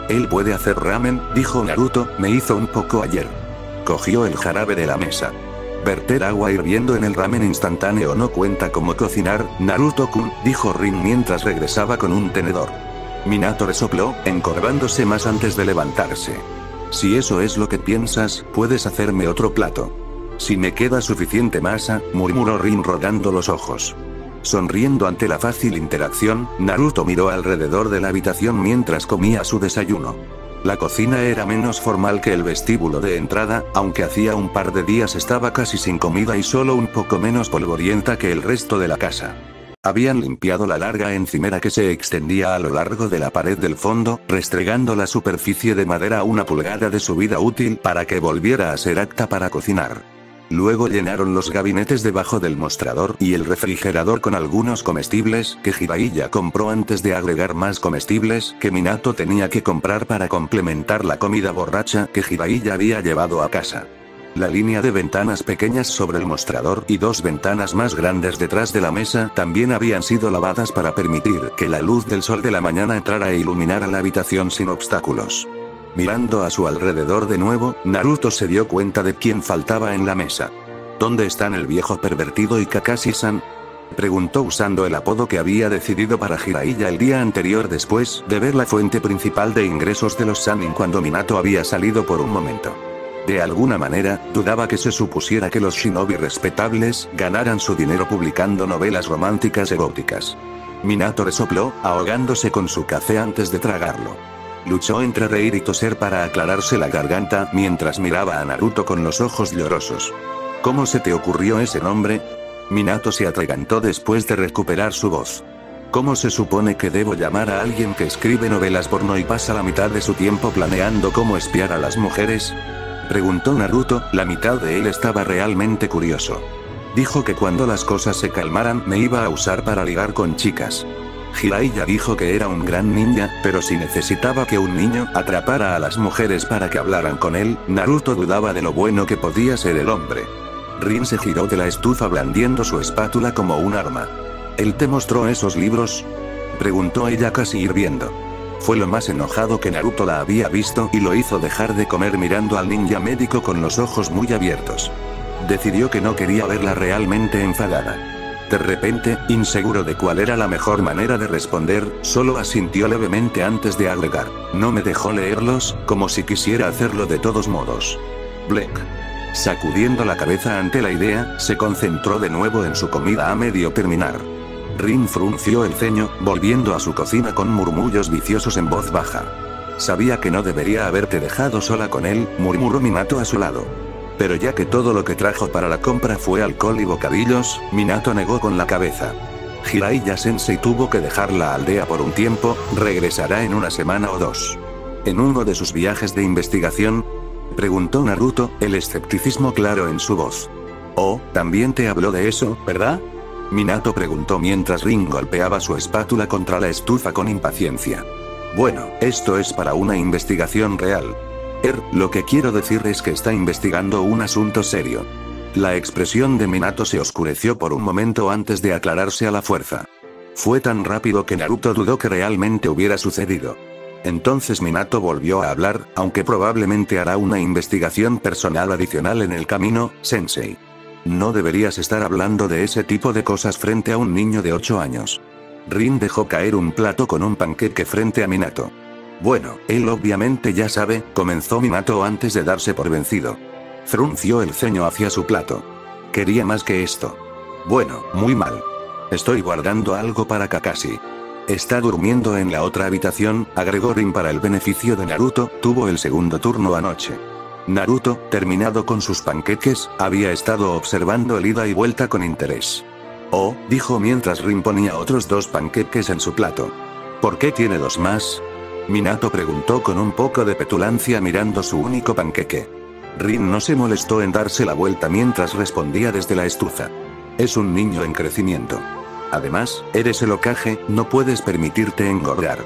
Él puede hacer ramen, dijo Naruto, me hizo un poco ayer. Cogió el jarabe de la mesa. Verter agua hirviendo en el ramen instantáneo no cuenta como cocinar, Naruto-kun, dijo Rin mientras regresaba con un tenedor. Minato resopló, encorvándose más antes de levantarse. Si eso es lo que piensas, puedes hacerme otro plato. Si me queda suficiente masa, murmuró Rin rodando los ojos. Sonriendo ante la fácil interacción, Naruto miró alrededor de la habitación mientras comía su desayuno. La cocina era menos formal que el vestíbulo de entrada, aunque hacía un par de días estaba casi sin comida y solo un poco menos polvorienta que el resto de la casa. Habían limpiado la larga encimera que se extendía a lo largo de la pared del fondo, restregando la superficie de madera a 1 pulgada de su vida útil para que volviera a ser apta para cocinar. Luego llenaron los gabinetes debajo del mostrador y el refrigerador con algunos comestibles que Jiraiya compró antes de agregar más comestibles que Minato tenía que comprar para complementar la comida borracha que Jiraiya había llevado a casa. La línea de ventanas pequeñas sobre el mostrador y 2 ventanas más grandes detrás de la mesa también habían sido lavadas para permitir que la luz del sol de la mañana entrara e iluminara la habitación sin obstáculos. Mirando a su alrededor de nuevo, Naruto se dio cuenta de quién faltaba en la mesa. ¿Dónde están el viejo pervertido y Kakashi-san? Preguntó usando el apodo que había decidido para Jiraiya el día anterior después de ver la fuente principal de ingresos de los Sannin cuando Minato había salido por un momento. De alguna manera, dudaba que se supusiera que los shinobi respetables ganaran su dinero publicando novelas románticas eróticas. Minato resopló, ahogándose con su café antes de tragarlo. Luchó entre reír y toser para aclararse la garganta mientras miraba a Naruto con los ojos llorosos. ¿Cómo se te ocurrió ese nombre? Minato se atragantó después de recuperar su voz. ¿Cómo se supone que debo llamar a alguien que escribe novelas porno y pasa la mitad de su tiempo planeando cómo espiar a las mujeres? Preguntó Naruto, la mitad de él estaba realmente curioso. Dijo que cuando las cosas se calmaran me iba a usar para ligar con chicas. Jiraiya dijo que era un gran ninja, pero si necesitaba que un niño atrapara a las mujeres para que hablaran con él, Naruto dudaba de lo bueno que podía ser el hombre. Rin se giró de la estufa blandiendo su espátula como un arma. ¿Él te mostró esos libros? Preguntó ella casi hirviendo. Fue lo más enojado que Naruto la había visto y lo hizo dejar de comer mirando al ninja médico con los ojos muy abiertos. Decidió que no quería verla realmente enfadada. De repente, inseguro de cuál era la mejor manera de responder, solo asintió levemente antes de agregar. No me dejó leerlos, como si quisiera hacerlo de todos modos. Blek. Sacudiendo la cabeza ante la idea, se concentró de nuevo en su comida a medio terminar. Rin frunció el ceño, volviendo a su cocina con murmullos viciosos en voz baja. Sabía que no debería haberte dejado sola con él, murmuró Minato a su lado. Pero ya que todo lo que trajo para la compra fue alcohol y bocadillos, Minato negó con la cabeza. Jiraiya Sensei tuvo que dejar la aldea por un tiempo, regresará en 1 semana o 2. ¿En uno de sus viajes de investigación? Preguntó Naruto, el escepticismo claro en su voz. Oh, también te habló de eso, ¿verdad? Minato preguntó mientras Rin golpeaba su espátula contra la estufa con impaciencia. Bueno, esto es para una investigación real. Lo que quiero decir es que está investigando un asunto serio. La expresión de Minato se oscureció por un momento antes de aclararse a la fuerza. Fue tan rápido que Naruto dudó que realmente hubiera sucedido. Entonces Minato volvió a hablar, aunque probablemente hará una investigación personal adicional en el camino, Sensei. No deberías estar hablando de ese tipo de cosas frente a un niño de 8 años. Rin dejó caer un plato con un panqueque frente a Minato. Bueno, él obviamente ya sabe, comenzó Minato antes de darse por vencido. Frunció el ceño hacia su plato. Quería más que esto. Bueno, muy mal. Estoy guardando algo para Kakashi. Está durmiendo en la otra habitación, agregó Rin para el beneficio de Naruto, tuvo el segundo turno anoche. Naruto, terminado con sus panqueques, había estado observando el ida y vuelta con interés. Oh, dijo mientras Rin ponía otros 2 panqueques en su plato. ¿Por qué tiene 2 más? Minato preguntó con un poco de petulancia mirando su único panqueque. Rin no se molestó en darse la vuelta mientras respondía desde la estufa. Es un niño en crecimiento. Además, eres el Hokage, no puedes permitirte engordar.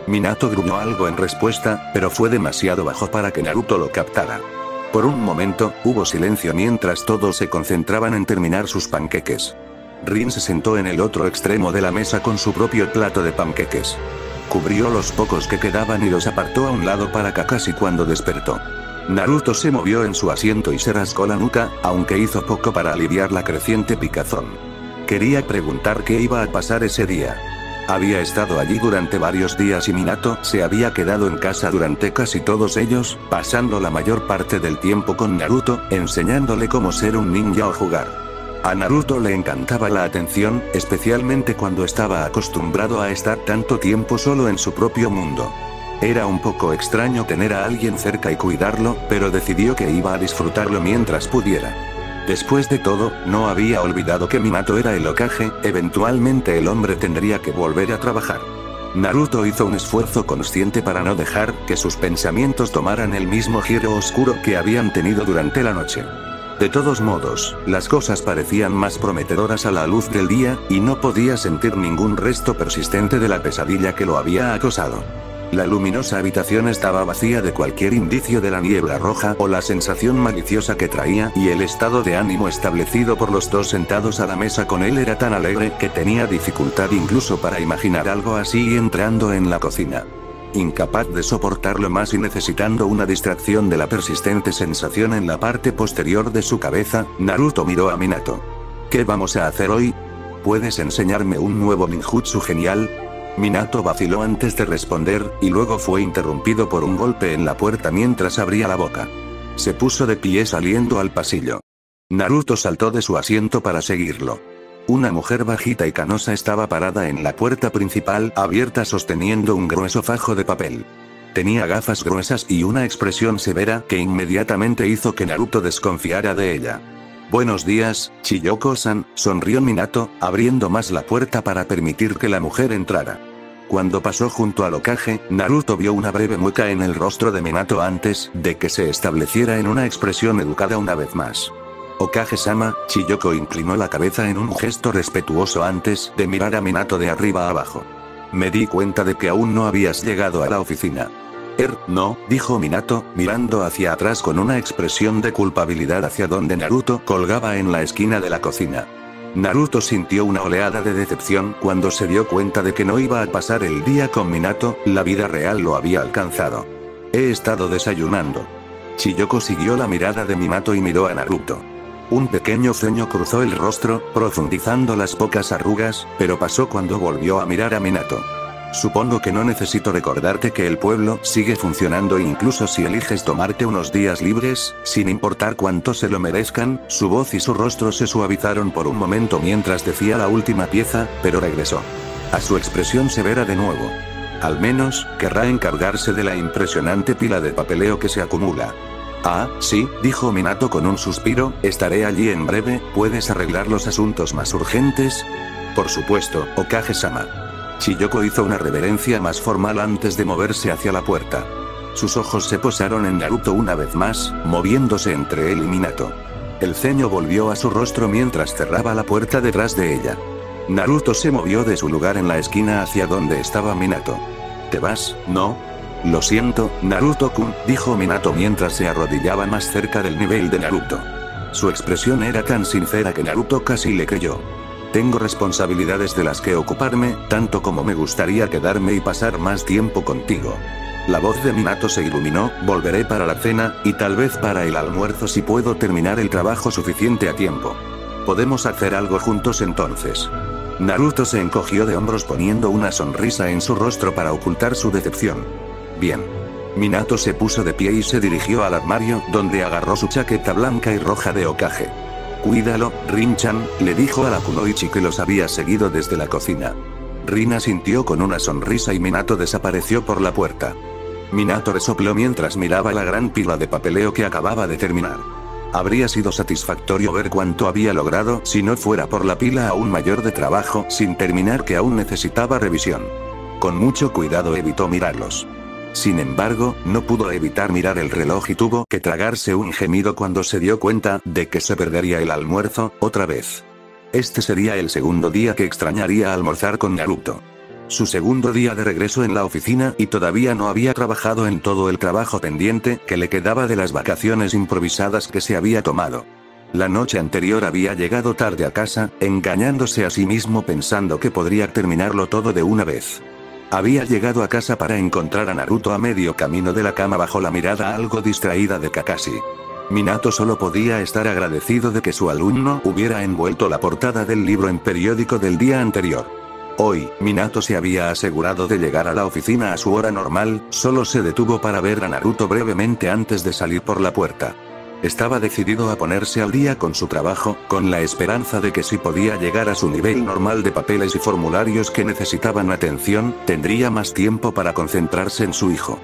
Minato gruñó algo en respuesta, pero fue demasiado bajo para que Naruto lo captara. Por un momento, hubo silencio mientras todos se concentraban en terminar sus panqueques. Rin se sentó en el otro extremo de la mesa con su propio plato de panqueques. Cubrió los pocos que quedaban y los apartó a un lado para Kakashi cuando despertó. Naruto se movió en su asiento y se rascó la nuca, aunque hizo poco para aliviar la creciente picazón. Quería preguntar qué iba a pasar ese día. Había estado allí durante varios días y Minato se había quedado en casa durante casi todos ellos, pasando la mayor parte del tiempo con Naruto, enseñándole cómo ser un ninja o jugar. A Naruto le encantaba la atención, especialmente cuando estaba acostumbrado a estar tanto tiempo solo en su propio mundo. Era un poco extraño tener a alguien cerca y cuidarlo, pero decidió que iba a disfrutarlo mientras pudiera. Después de todo, no había olvidado que Minato era el Hokage, eventualmente el hombre tendría que volver a trabajar. Naruto hizo un esfuerzo consciente para no dejar que sus pensamientos tomaran el mismo giro oscuro que habían tenido durante la noche. De todos modos, las cosas parecían más prometedoras a la luz del día, y no podía sentir ningún resto persistente de la pesadilla que lo había acosado. La luminosa habitación estaba vacía de cualquier indicio de la niebla roja o la sensación maliciosa que traía, y el estado de ánimo establecido por los dos sentados a la mesa con él era tan alegre que tenía dificultad incluso para imaginar algo así entrando en la cocina. Incapaz de soportarlo más y necesitando una distracción de la persistente sensación en la parte posterior de su cabeza, Naruto miró a Minato. ¿Qué vamos a hacer hoy? ¿Puedes enseñarme un nuevo ninjutsu genial? Minato vaciló antes de responder, y luego fue interrumpido por un golpe en la puerta mientras abría la boca. Se puso de pie saliendo al pasillo. Naruto saltó de su asiento para seguirlo. Una mujer bajita y canosa estaba parada en la puerta principal abierta sosteniendo un grueso fajo de papel. Tenía gafas gruesas y una expresión severa que inmediatamente hizo que Naruto desconfiara de ella. Buenos días, Chiyoko-san, sonrió Minato, abriendo más la puerta para permitir que la mujer entrara. Cuando pasó junto al Hokage, Naruto vio una breve mueca en el rostro de Minato antes de que se estableciera en una expresión educada una vez más. Hokage-sama, Chiyoko inclinó la cabeza en un gesto respetuoso antes de mirar a Minato de arriba a abajo. Me di cuenta de que aún no habías llegado a la oficina. No, dijo Minato, mirando hacia atrás con una expresión de culpabilidad hacia donde Naruto colgaba en la esquina de la cocina. Naruto sintió una oleada de decepción cuando se dio cuenta de que no iba a pasar el día con Minato, la vida real lo había alcanzado. He estado desayunando. Chiyoko siguió la mirada de Minato y miró a Naruto. Un pequeño ceño cruzó el rostro, profundizando las pocas arrugas, pero pasó cuando volvió a mirar a Minato. Supongo que no necesito recordarte que el pueblo sigue funcionando incluso si eliges tomarte unos días libres, sin importar cuánto se lo merezcan. Su voz y su rostro se suavizaron por un momento mientras decía la última pieza, pero regresó a su expresión severa de nuevo. Al menos, querrá encargarse de la impresionante pila de papeleo que se acumula. Ah, sí, dijo Minato con un suspiro, estaré allí en breve. ¿Puedes arreglar los asuntos más urgentes? Por supuesto, Hokage-sama. Chiyoko hizo una reverencia más formal antes de moverse hacia la puerta. Sus ojos se posaron en Naruto una vez más, moviéndose entre él y Minato. El ceño volvió a su rostro mientras cerraba la puerta detrás de ella. Naruto se movió de su lugar en la esquina hacia donde estaba Minato. ¿Te vas, no? Lo siento, Naruto-kun, dijo Minato mientras se arrodillaba más cerca del nivel de Naruto. Su expresión era tan sincera que Naruto casi le creyó. Tengo responsabilidades de las que ocuparme, tanto como me gustaría quedarme y pasar más tiempo contigo. La voz de Minato se iluminó, volveré para la cena, y tal vez para el almuerzo si puedo terminar el trabajo suficiente a tiempo. Podemos hacer algo juntos entonces. Naruto se encogió de hombros poniendo una sonrisa en su rostro para ocultar su decepción. Bien. Minato se puso de pie y se dirigió al armario, donde agarró su chaqueta blanca y roja de Hokage. Cuídalo, Rin-chan, le dijo a la kunoichi que los había seguido desde la cocina. Rin asintió con una sonrisa y Minato desapareció por la puerta. Minato resopló mientras miraba la gran pila de papeleo que acababa de terminar. Habría sido satisfactorio ver cuánto había logrado si no fuera por la pila aún mayor de trabajo sin terminar que aún necesitaba revisión. Con mucho cuidado evitó mirarlos. Sin embargo, no pudo evitar mirar el reloj y tuvo que tragarse un gemido cuando se dio cuenta de que se perdería el almuerzo, otra vez. Este sería el segundo día que extrañaría almorzar con Naruto. Su segundo día de regreso en la oficina y todavía no había trabajado en todo el trabajo pendiente que le quedaba de las vacaciones improvisadas que se había tomado. La noche anterior había llegado tarde a casa, engañándose a sí mismo pensando que podría terminarlo todo de una vez. Había llegado a casa para encontrar a Naruto a medio camino de la cama bajo la mirada algo distraída de Kakashi. Minato solo podía estar agradecido de que su alumno hubiera envuelto la portada del libro en periódico del día anterior. Hoy, Minato se había asegurado de llegar a la oficina a su hora normal, solo se detuvo para ver a Naruto brevemente antes de salir por la puerta. Estaba decidido a ponerse al día con su trabajo, con la esperanza de que si podía llegar a su nivel normal de papeles y formularios que necesitaban atención, tendría más tiempo para concentrarse en su hijo.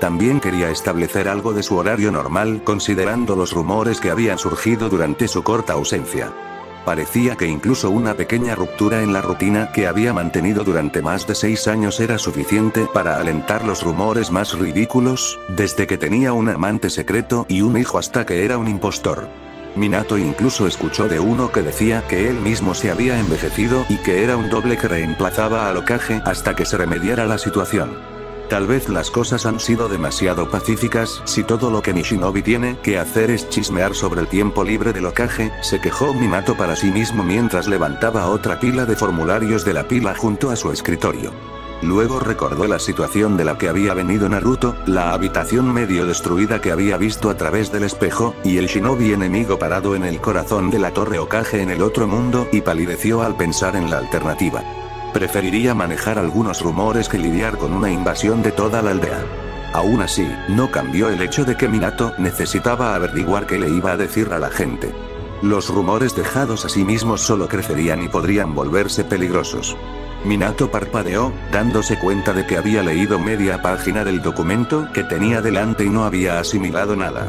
También quería establecer algo de su horario normal considerando los rumores que habían surgido durante su corta ausencia. Parecía que incluso una pequeña ruptura en la rutina que había mantenido durante más de 6 años era suficiente para alentar los rumores más ridículos, desde que tenía un amante secreto y un hijo hasta que era un impostor. Minato incluso escuchó de uno que decía que él mismo se había envejecido y que era un doble que reemplazaba al Hokage hasta que se remediara la situación. Tal vez las cosas han sido demasiado pacíficas si todo lo que mi shinobi tiene que hacer es chismear sobre el tiempo libre del Hokage, se quejó Minato para sí mismo mientras levantaba otra pila de formularios de la pila junto a su escritorio. Luego recordó la situación de la que había venido Naruto, la habitación medio destruida que había visto a través del espejo, y el shinobi enemigo parado en el corazón de la torre Hokage en el otro mundo y palideció al pensar en la alternativa. Preferiría manejar algunos rumores que lidiar con una invasión de toda la aldea. Aún así, no cambió el hecho de que Minato necesitaba averiguar qué le iba a decir a la gente. Los rumores dejados a sí mismos solo crecerían y podrían volverse peligrosos. Minato parpadeó, dándose cuenta de que había leído media página del documento que tenía delante y no había asimilado nada.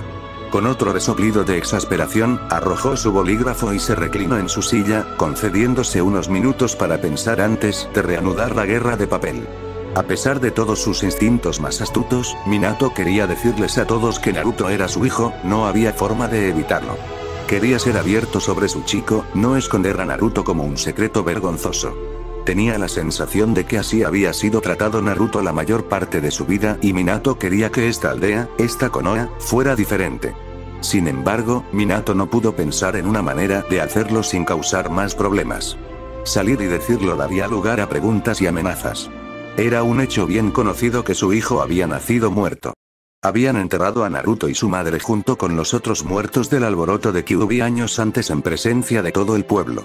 Con otro resoplido de exasperación, arrojó su bolígrafo y se reclinó en su silla, concediéndose unos minutos para pensar antes de reanudar la guerra de papel. A pesar de todos sus instintos más astutos, Minato quería decirles a todos que Naruto era su hijo, no había forma de evitarlo. Quería ser abierto sobre su chico, no esconder a Naruto como un secreto vergonzoso. Tenía la sensación de que así había sido tratado Naruto la mayor parte de su vida y Minato quería que esta aldea, esta Konoha, fuera diferente. Sin embargo, Minato no pudo pensar en una manera de hacerlo sin causar más problemas. Salir y decirlo daría lugar a preguntas y amenazas. Era un hecho bien conocido que su hijo había nacido muerto. Habían enterrado a Naruto y su madre junto con los otros muertos del alboroto de Kyuubi años antes en presencia de todo el pueblo.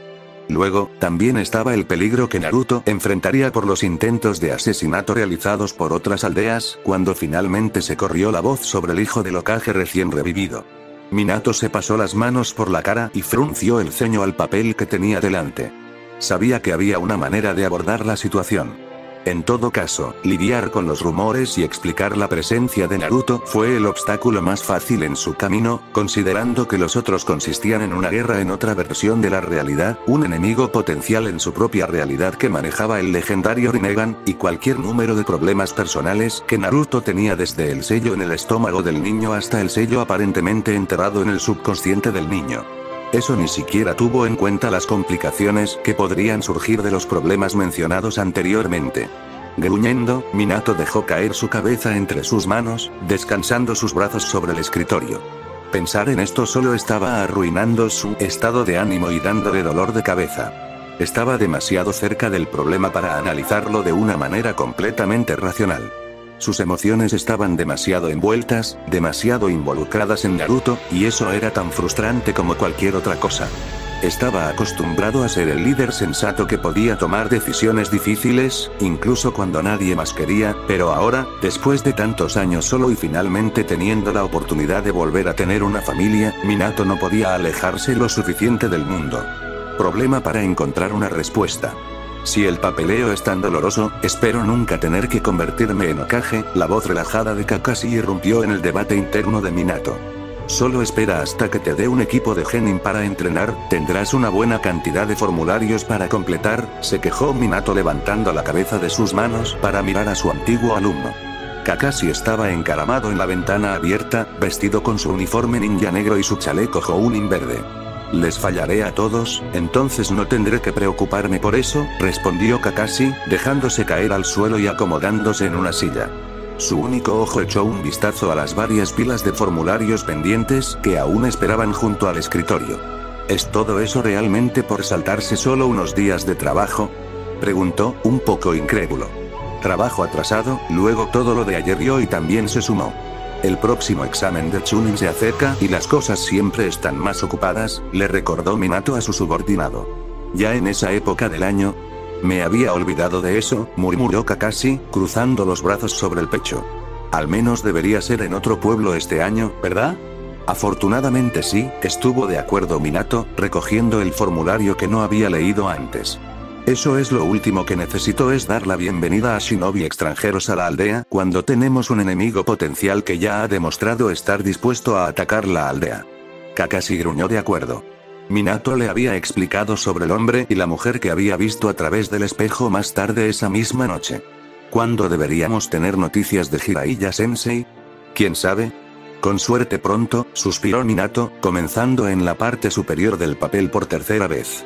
Luego, también estaba el peligro que Naruto enfrentaría por los intentos de asesinato realizados por otras aldeas, cuando finalmente se corrió la voz sobre el hijo del Hokage recién revivido. Minato se pasó las manos por la cara y frunció el ceño al papel que tenía delante. Sabía que había una manera de abordar la situación. En todo caso, lidiar con los rumores y explicar la presencia de Naruto fue el obstáculo más fácil en su camino, considerando que los otros consistían en una guerra en otra versión de la realidad, un enemigo potencial en su propia realidad que manejaba el legendario Rinnegan, y cualquier número de problemas personales que Naruto tenía desde el sello en el estómago del niño hasta el sello aparentemente enterrado en el subconsciente del niño. Eso ni siquiera tuvo en cuenta las complicaciones que podrían surgir de los problemas mencionados anteriormente. Gruñendo, Minato dejó caer su cabeza entre sus manos, descansando sus brazos sobre el escritorio. Pensar en esto solo estaba arruinando su estado de ánimo y dándole dolor de cabeza. Estaba demasiado cerca del problema para analizarlo de una manera completamente racional. Sus emociones estaban demasiado envueltas, demasiado involucradas en Naruto, y eso era tan frustrante como cualquier otra cosa. Estaba acostumbrado a ser el líder sensato que podía tomar decisiones difíciles, incluso cuando nadie más quería, pero ahora, después de tantos años solo y finalmente teniendo la oportunidad de volver a tener una familia, Minato no podía alejarse lo suficiente del mundo. Problema para encontrar una respuesta. Si el papeleo es tan doloroso, espero nunca tener que convertirme en Hokage. La voz relajada de Kakashi irrumpió en el debate interno de Minato. Solo espera hasta que te dé un equipo de genin para entrenar, tendrás una buena cantidad de formularios para completar, se quejó Minato levantando la cabeza de sus manos para mirar a su antiguo alumno. Kakashi estaba encaramado en la ventana abierta, vestido con su uniforme ninja negro y su chaleco Jounin verde. Les fallaré a todos, entonces no tendré que preocuparme por eso, respondió Kakashi, dejándose caer al suelo y acomodándose en una silla. Su único ojo echó un vistazo a las varias pilas de formularios pendientes que aún esperaban junto al escritorio. ¿Es todo eso realmente por saltarse solo unos días de trabajo?, preguntó, un poco incrédulo. Trabajo atrasado, luego todo lo de ayer y hoy también se sumó. El próximo examen de Chunin se acerca y las cosas siempre están más ocupadas, le recordó Minato a su subordinado. Ya en esa época del año. Me había olvidado de eso, murmuró Kakashi, cruzando los brazos sobre el pecho. Al menos debería ser en otro pueblo este año, ¿verdad? Afortunadamente sí, estuvo de acuerdo Minato, recogiendo el formulario que no había leído antes. Eso es lo último que necesito, es dar la bienvenida a shinobi extranjeros a la aldea, cuando tenemos un enemigo potencial que ya ha demostrado estar dispuesto a atacar la aldea. Kakashi gruñó de acuerdo. Minato le había explicado sobre el hombre y la mujer que había visto a través del espejo más tarde esa misma noche. ¿Cuándo deberíamos tener noticias de Jiraiya-sensei? ¿Quién sabe? Con suerte pronto, suspiró Minato, comenzando en la parte superior del papel por tercera vez.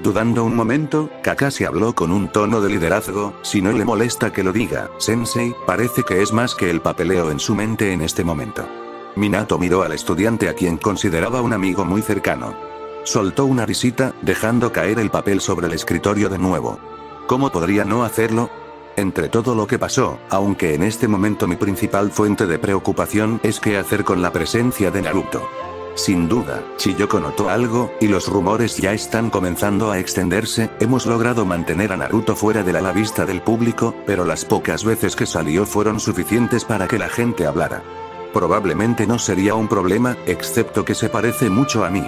Dudando un momento, Kakashi habló con un tono de liderazgo: si no le molesta que lo diga, sensei, parece que es más que el papeleo en su mente en este momento. Minato miró al estudiante a quien consideraba un amigo muy cercano. Soltó una risita, dejando caer el papel sobre el escritorio de nuevo. ¿Cómo podría no hacerlo? Entre todo lo que pasó, aunque en este momento mi principal fuente de preocupación es qué hacer con la presencia de Naruto. Sin duda, Chiyoko notó algo, y los rumores ya están comenzando a extenderse. Hemos logrado mantener a Naruto fuera de la vista del público, pero las pocas veces que salió fueron suficientes para que la gente hablara. Probablemente no sería un problema, excepto que se parece mucho a mí.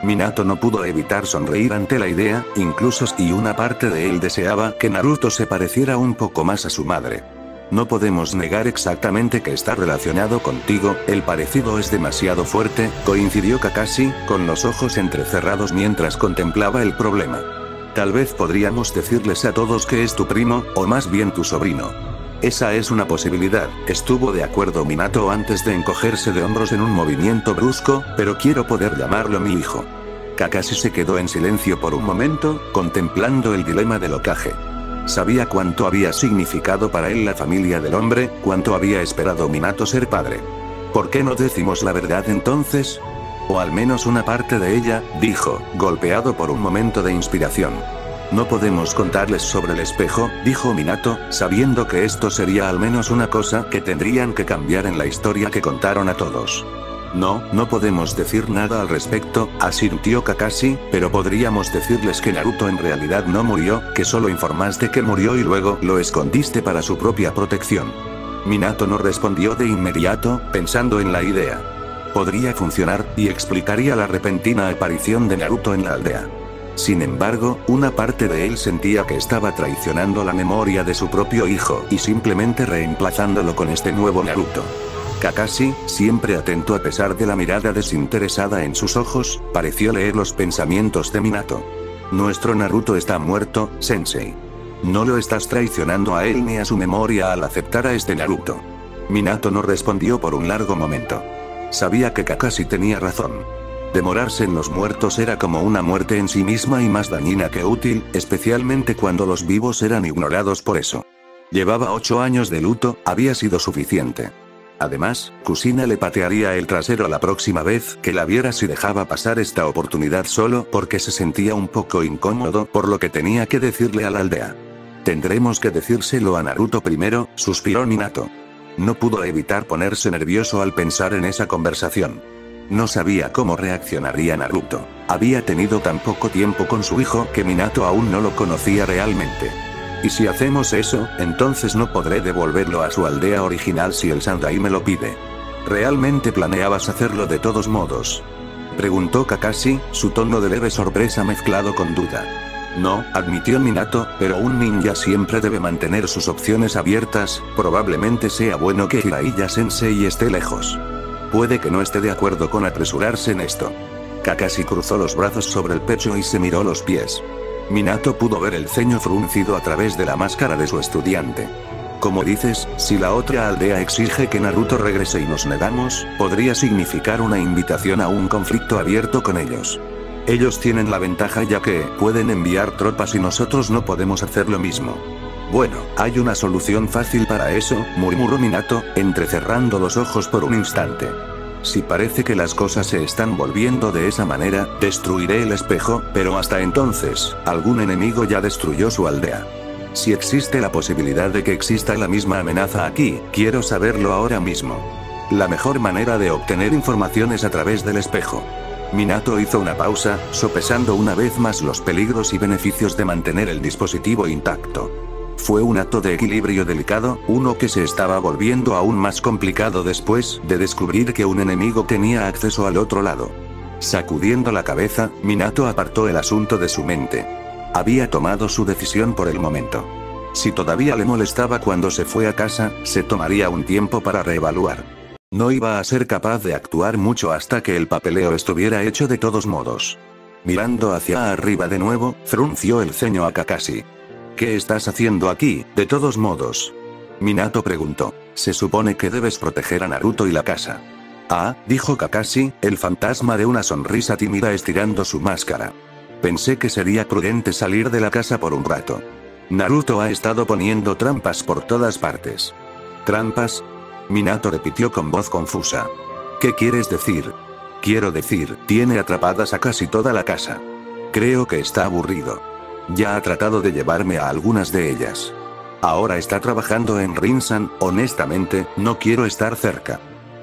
Minato no pudo evitar sonreír ante la idea, incluso si una parte de él deseaba que Naruto se pareciera un poco más a su madre. No podemos negar exactamente que está relacionado contigo, el parecido es demasiado fuerte, coincidió Kakashi, con los ojos entrecerrados mientras contemplaba el problema. Tal vez podríamos decirles a todos que es tu primo, o más bien tu sobrino. Esa es una posibilidad, estuvo de acuerdo Minato antes de encogerse de hombros en un movimiento brusco, pero quiero poder llamarlo mi hijo. Kakashi se quedó en silencio por un momento, contemplando el dilema del Hokage. Sabía cuánto había significado para él la familia del hombre, cuánto había esperado Minato ser padre. ¿Por qué no decimos la verdad entonces? O al menos una parte de ella, dijo, golpeado por un momento de inspiración. No podemos contarles sobre el espejo, dijo Minato, sabiendo que esto sería al menos una cosa que tendrían que cambiar en la historia que contaron a todos. No podemos decir nada al respecto, asintió Kakashi, pero podríamos decirles que Naruto en realidad no murió, que solo informaste que murió y luego lo escondiste para su propia protección. Minato no respondió de inmediato, pensando en la idea. Podría funcionar, y explicaría la repentina aparición de Naruto en la aldea. Sin embargo, una parte de él sentía que estaba traicionando la memoria de su propio hijo, y simplemente reemplazándolo con este nuevo Naruto. Kakashi, siempre atento a pesar de la mirada desinteresada en sus ojos, pareció leer los pensamientos de Minato. Nuestro Naruto está muerto, sensei. No lo estás traicionando a él ni a su memoria al aceptar a este Naruto. Minato no respondió por un largo momento. Sabía que Kakashi tenía razón. Demorarse en los muertos era como una muerte en sí misma y más dañina que útil, especialmente cuando los vivos eran ignorados por eso. Llevaba 8 años de luto, había sido suficiente. Además, Kushina le patearía el trasero la próxima vez que la viera si dejaba pasar esta oportunidad solo porque se sentía un poco incómodo por lo que tenía que decirle a la aldea. Tendremos que decírselo a Naruto primero, suspiró Minato. No pudo evitar ponerse nervioso al pensar en esa conversación. No sabía cómo reaccionaría Naruto. Había tenido tan poco tiempo con su hijo que Minato aún no lo conocía realmente. Y si hacemos eso, entonces no podré devolverlo a su aldea original si el Sandai me lo pide. ¿Realmente planeabas hacerlo de todos modos? Preguntó Kakashi, su tono de leve sorpresa mezclado con duda. No, admitió Minato, pero un ninja siempre debe mantener sus opciones abiertas, probablemente sea bueno que Jiraiya-sensei esté lejos. Puede que no esté de acuerdo con apresurarse en esto. Kakashi cruzó los brazos sobre el pecho y se miró los pies. Minato pudo ver el ceño fruncido a través de la máscara de su estudiante. Como dices, si la otra aldea exige que Naruto regrese y nos negamos, podría significar una invitación a un conflicto abierto con ellos. Ellos tienen la ventaja ya que pueden enviar tropas y nosotros no podemos hacer lo mismo. Bueno, hay una solución fácil para eso, murmuró Minato, entrecerrando los ojos por un instante. Si parece que las cosas se están volviendo de esa manera, destruiré el espejo, pero hasta entonces, algún enemigo ya destruyó su aldea. Si existe la posibilidad de que exista la misma amenaza aquí, quiero saberlo ahora mismo. La mejor manera de obtener información es a través del espejo. Minato hizo una pausa, sopesando una vez más los peligros y beneficios de mantener el dispositivo intacto. Fue un acto de equilibrio delicado, uno que se estaba volviendo aún más complicado después de descubrir que un enemigo tenía acceso al otro lado. Sacudiendo la cabeza, Minato apartó el asunto de su mente. Había tomado su decisión por el momento. Si todavía le molestaba cuando se fue a casa, se tomaría un tiempo para reevaluar. No iba a ser capaz de actuar mucho hasta que el papeleo estuviera hecho de todos modos. Mirando hacia arriba de nuevo, frunció el ceño a Kakashi. ¿Qué estás haciendo aquí, de todos modos? Minato preguntó. Se supone que debes proteger a Naruto y la casa. Ah, dijo Kakashi, el fantasma de una sonrisa tímida estirando su máscara. Pensé que sería prudente salir de la casa por un rato. Naruto ha estado poniendo trampas por todas partes. ¿Trampas? Minato repitió con voz confusa. ¿Qué quieres decir? Quiero decir, tiene atrapadas a casi toda la casa. Creo que está aburrido. Ya ha tratado de llevarme a algunas de ellas. Ahora está trabajando en Rinzan, honestamente, no quiero estar cerca.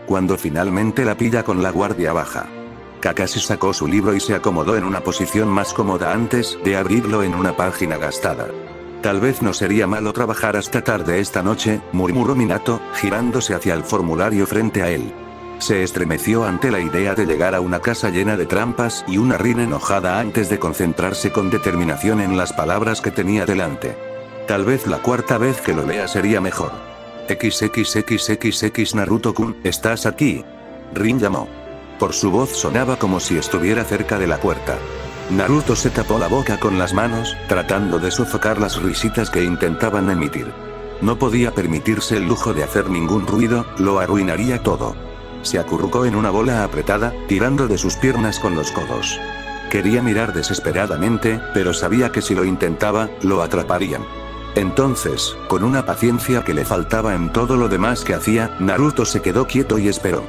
Cuando finalmente la pilla con la guardia baja. Kakashi sacó su libro y se acomodó en una posición más cómoda antes de abrirlo en una página gastada. Tal vez no sería malo trabajar hasta tarde esta noche, murmuró Minato, girándose hacia el formulario frente a él. Se estremeció ante la idea de llegar a una casa llena de trampas y una Rin enojada antes de concentrarse con determinación en las palabras que tenía delante. Tal vez la cuarta vez que lo lea sería mejor. XXXXX Naruto-kun, ¿estás aquí? Rin llamó. Por su voz sonaba como si estuviera cerca de la puerta. Naruto se tapó la boca con las manos, tratando de sofocar las risitas que intentaban emitir. No podía permitirse el lujo de hacer ningún ruido, lo arruinaría todo. Se acurrucó en una bola apretada, tirando de sus piernas con los codos. Quería mirar desesperadamente, pero sabía que si lo intentaba, lo atraparían. Entonces, con una paciencia que le faltaba en todo lo demás que hacía, Naruto se quedó quieto y esperó.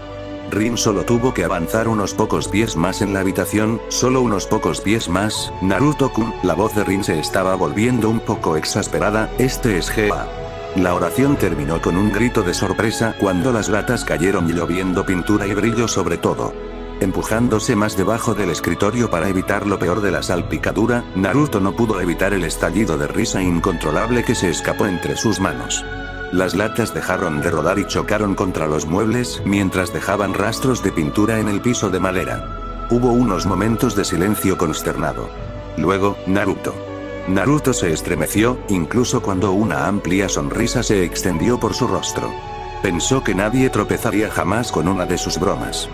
Rin solo tuvo que avanzar unos pocos pies más en la habitación, solo unos pocos pies más. Naruto-kun, la voz de Rin se estaba volviendo un poco exasperada, este es Gea. La oración terminó con un grito de sorpresa cuando las latas cayeron lloviendo pintura y brillo sobre todo. Empujándose más debajo del escritorio para evitar lo peor de la salpicadura, Naruto no pudo evitar el estallido de risa incontrolable que se escapó entre sus manos. Las latas dejaron de rodar y chocaron contra los muebles mientras dejaban rastros de pintura en el piso de madera. Hubo unos momentos de silencio consternado. Luego, Naruto se estremeció, incluso cuando una amplia sonrisa se extendió por su rostro. Pensó que nadie tropezaría jamás con una de sus bromas.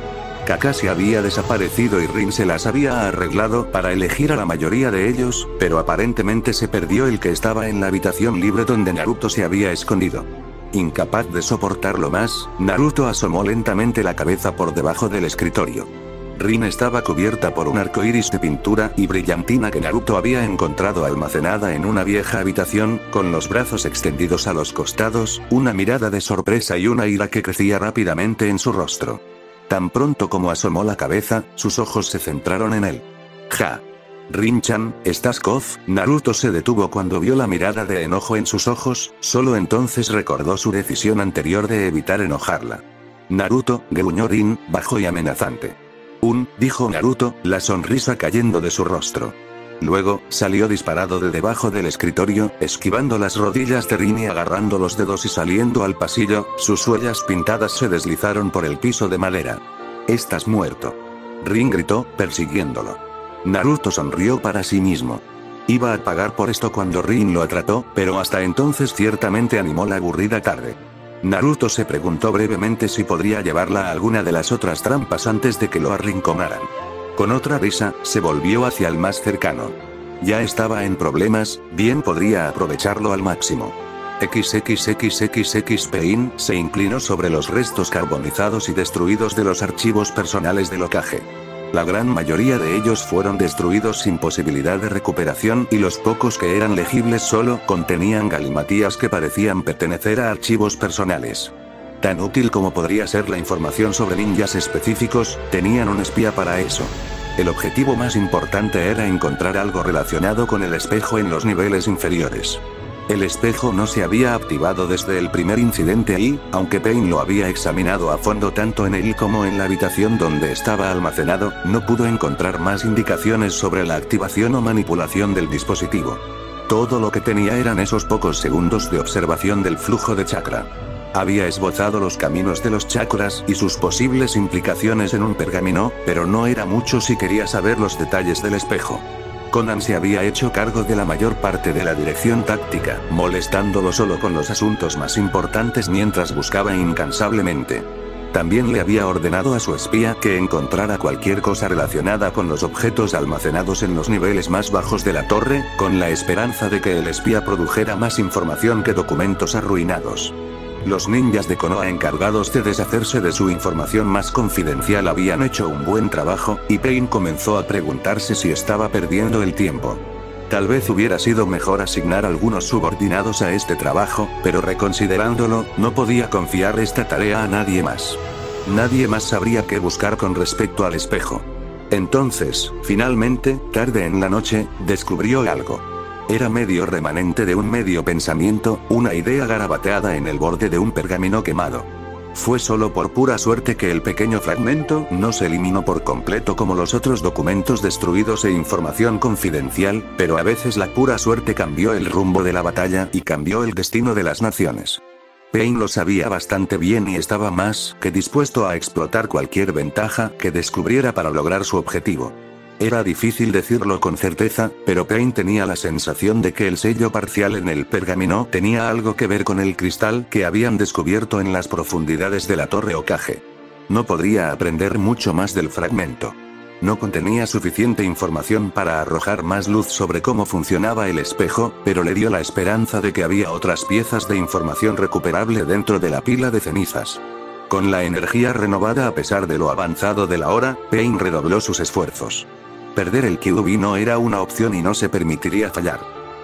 Kakashi había desaparecido y Rin se las había arreglado para elegir a la mayoría de ellos, pero aparentemente se perdió el que estaba en la habitación libre donde Naruto se había escondido. Incapaz de soportarlo más, Naruto asomó lentamente la cabeza por debajo del escritorio. Rin estaba cubierta por un arco iris de pintura y brillantina que Naruto había encontrado almacenada en una vieja habitación, con los brazos extendidos a los costados, una mirada de sorpresa y una ira que crecía rápidamente en su rostro. Tan pronto como asomó la cabeza, sus ojos se centraron en él. ¡Ja! Rin-chan, ¿estás cof? Naruto se detuvo cuando vio la mirada de enojo en sus ojos, solo entonces recordó su decisión anterior de evitar enojarla. Naruto, gruñó Rin, bajo y amenazante. Dijo Naruto, la sonrisa cayendo de su rostro. Luego, salió disparado de debajo del escritorio, esquivando las rodillas de Rin y agarrando los dedos y saliendo al pasillo, sus huellas pintadas se deslizaron por el piso de madera. «Estás muerto». Rin gritó, persiguiéndolo. Naruto sonrió para sí mismo. Iba a pagar por esto cuando Rin lo atrapó, pero hasta entonces ciertamente animó la aburrida tarde. Naruto se preguntó brevemente si podría llevarla a alguna de las otras trampas antes de que lo arrinconaran. Con otra risa, se volvió hacia el más cercano. Ya estaba en problemas, bien podría aprovecharlo al máximo. XXXXX Pain se inclinó sobre los restos carbonizados y destruidos de los archivos personales del Hokage. La gran mayoría de ellos fueron destruidos sin posibilidad de recuperación y los pocos que eran legibles solo contenían galimatías que parecían pertenecer a archivos personales. Tan útil como podría ser la información sobre ninjas específicos, tenían un espía para eso. El objetivo más importante era encontrar algo relacionado con el espejo en los niveles inferiores. El espejo no se había activado desde el primer incidente y, aunque Pain lo había examinado a fondo tanto en él como en la habitación donde estaba almacenado, no pudo encontrar más indicaciones sobre la activación o manipulación del dispositivo. Todo lo que tenía eran esos pocos segundos de observación del flujo de chakra. Había esbozado los caminos de los chakras y sus posibles implicaciones en un pergamino, pero no era mucho si quería saber los detalles del espejo. Conan se había hecho cargo de la mayor parte de la dirección táctica, molestándolo solo con los asuntos más importantes mientras buscaba incansablemente. También le había ordenado a su espía que encontrara cualquier cosa relacionada con los objetos almacenados en los niveles más bajos de la torre, con la esperanza de que el espía produjera más información que documentos arruinados. Los ninjas de Konoha encargados de deshacerse de su información más confidencial habían hecho un buen trabajo, y Pain comenzó a preguntarse si estaba perdiendo el tiempo. Tal vez hubiera sido mejor asignar algunos subordinados a este trabajo, pero reconsiderándolo, no podía confiar esta tarea a nadie más. Nadie más sabría qué buscar con respecto al espejo. Entonces, finalmente, tarde en la noche, descubrió algo. Era medio remanente de un medio pensamiento, una idea garabateada en el borde de un pergamino quemado. Fue solo por pura suerte que el pequeño fragmento no se eliminó por completo como los otros documentos destruidos e información confidencial, pero a veces la pura suerte cambió el rumbo de la batalla y cambió el destino de las naciones. Pain lo sabía bastante bien y estaba más que dispuesto a explotar cualquier ventaja que descubriera para lograr su objetivo. Era difícil decirlo con certeza, pero Pain tenía la sensación de que el sello parcial en el pergamino tenía algo que ver con el cristal que habían descubierto en las profundidades de la torre Hokage. No podría aprender mucho más del fragmento. No contenía suficiente información para arrojar más luz sobre cómo funcionaba el espejo, pero le dio la esperanza de que había otras piezas de información recuperable dentro de la pila de cenizas. Con la energía renovada a pesar de lo avanzado de la hora, Pain redobló sus esfuerzos. Perder el Kyuubi no era una opción y no se permitiría fallar.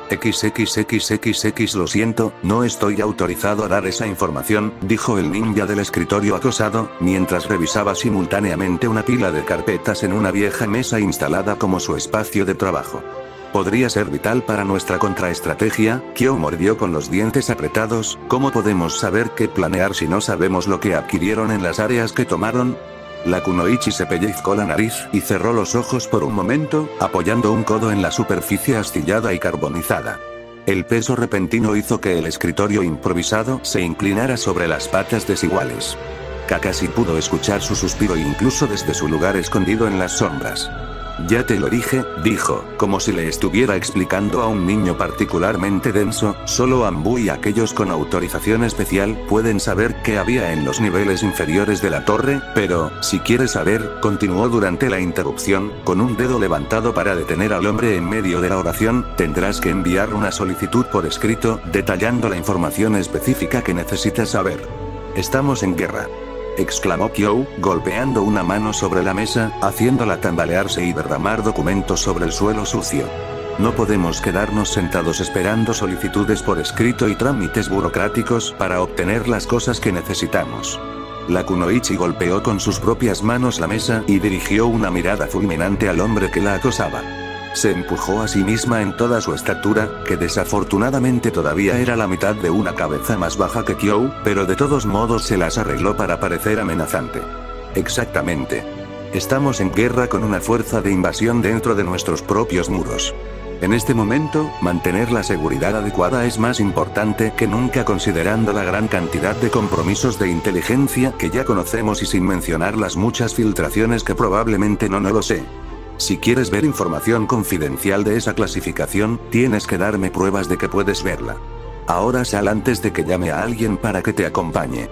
XXXXX lo siento, no estoy autorizado a dar esa información, dijo el ninja del escritorio acosado, mientras revisaba simultáneamente una pila de carpetas en una vieja mesa instalada como su espacio de trabajo. Podría ser vital para nuestra contraestrategia. Kyo mordió con los dientes apretados. ¿Cómo podemos saber qué planear si no sabemos lo que adquirieron en las áreas que tomaron? La Kunoichi se pellizcó la nariz y cerró los ojos por un momento, apoyando un codo en la superficie astillada y carbonizada. El peso repentino hizo que el escritorio improvisado se inclinara sobre las patas desiguales. Kakashi pudo escuchar su suspiro incluso desde su lugar escondido en las sombras. Ya te lo dije, dijo, como si le estuviera explicando a un niño particularmente denso, solo Anbu y aquellos con autorización especial pueden saber qué había en los niveles inferiores de la torre, pero, si quieres saber, continuó durante la interrupción, con un dedo levantado para detener al hombre en medio de la oración, tendrás que enviar una solicitud por escrito, detallando la información específica que necesitas saber. Estamos en guerra, exclamó Kyo, golpeando una mano sobre la mesa, haciéndola tambalearse y derramar documentos sobre el suelo sucio. No podemos quedarnos sentados esperando solicitudes por escrito y trámites burocráticos para obtener las cosas que necesitamos. La Kunoichi golpeó con sus propias manos la mesa y dirigió una mirada fulminante al hombre que la acosaba. Se empujó a sí misma en toda su estatura, que desafortunadamente todavía era la mitad de una cabeza más baja que Kyo, pero de todos modos se las arregló para parecer amenazante. Exactamente. Estamos en guerra con una fuerza de invasión dentro de nuestros propios muros. En este momento, mantener la seguridad adecuada es más importante que nunca considerando la gran cantidad de compromisos de inteligencia que ya conocemos y sin mencionar las muchas filtraciones que probablemente no lo sé. Si quieres ver información confidencial de esa clasificación, tienes que darme pruebas de que puedes verla. Ahora sal antes de que llame a alguien para que te acompañe.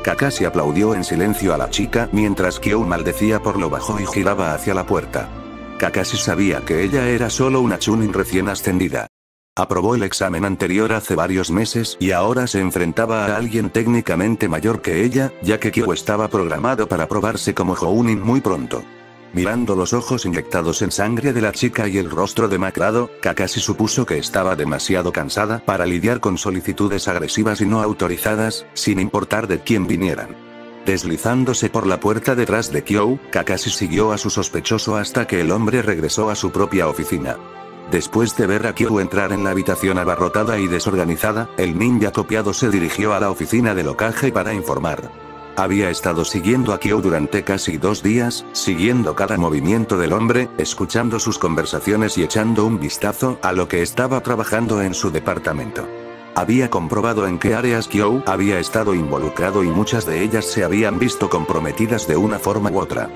Kakashi aplaudió en silencio a la chica mientras Kyo maldecía por lo bajo y giraba hacia la puerta. Kakashi sabía que ella era solo una chunin recién ascendida. Aprobó el examen anterior hace varios meses y ahora se enfrentaba a alguien técnicamente mayor que ella, ya que Kyo estaba programado para probarse como Jounin muy pronto. Mirando los ojos inyectados en sangre de la chica y el rostro demacrado, Kakashi supuso que estaba demasiado cansada para lidiar con solicitudes agresivas y no autorizadas, sin importar de quién vinieran. Deslizándose por la puerta detrás de Kyo, Kakashi siguió a su sospechoso hasta que el hombre regresó a su propia oficina. Después de ver a Kyo entrar en la habitación abarrotada y desorganizada, el ninja copiado se dirigió a la oficina del Hokage para informar. Había estado siguiendo a Kyo durante casi 2 días, siguiendo cada movimiento del hombre, escuchando sus conversaciones y echando un vistazo a lo que estaba trabajando en su departamento. Había comprobado en qué áreas Kyo había estado involucrado y muchas de ellas se habían visto comprometidas de una forma u otra.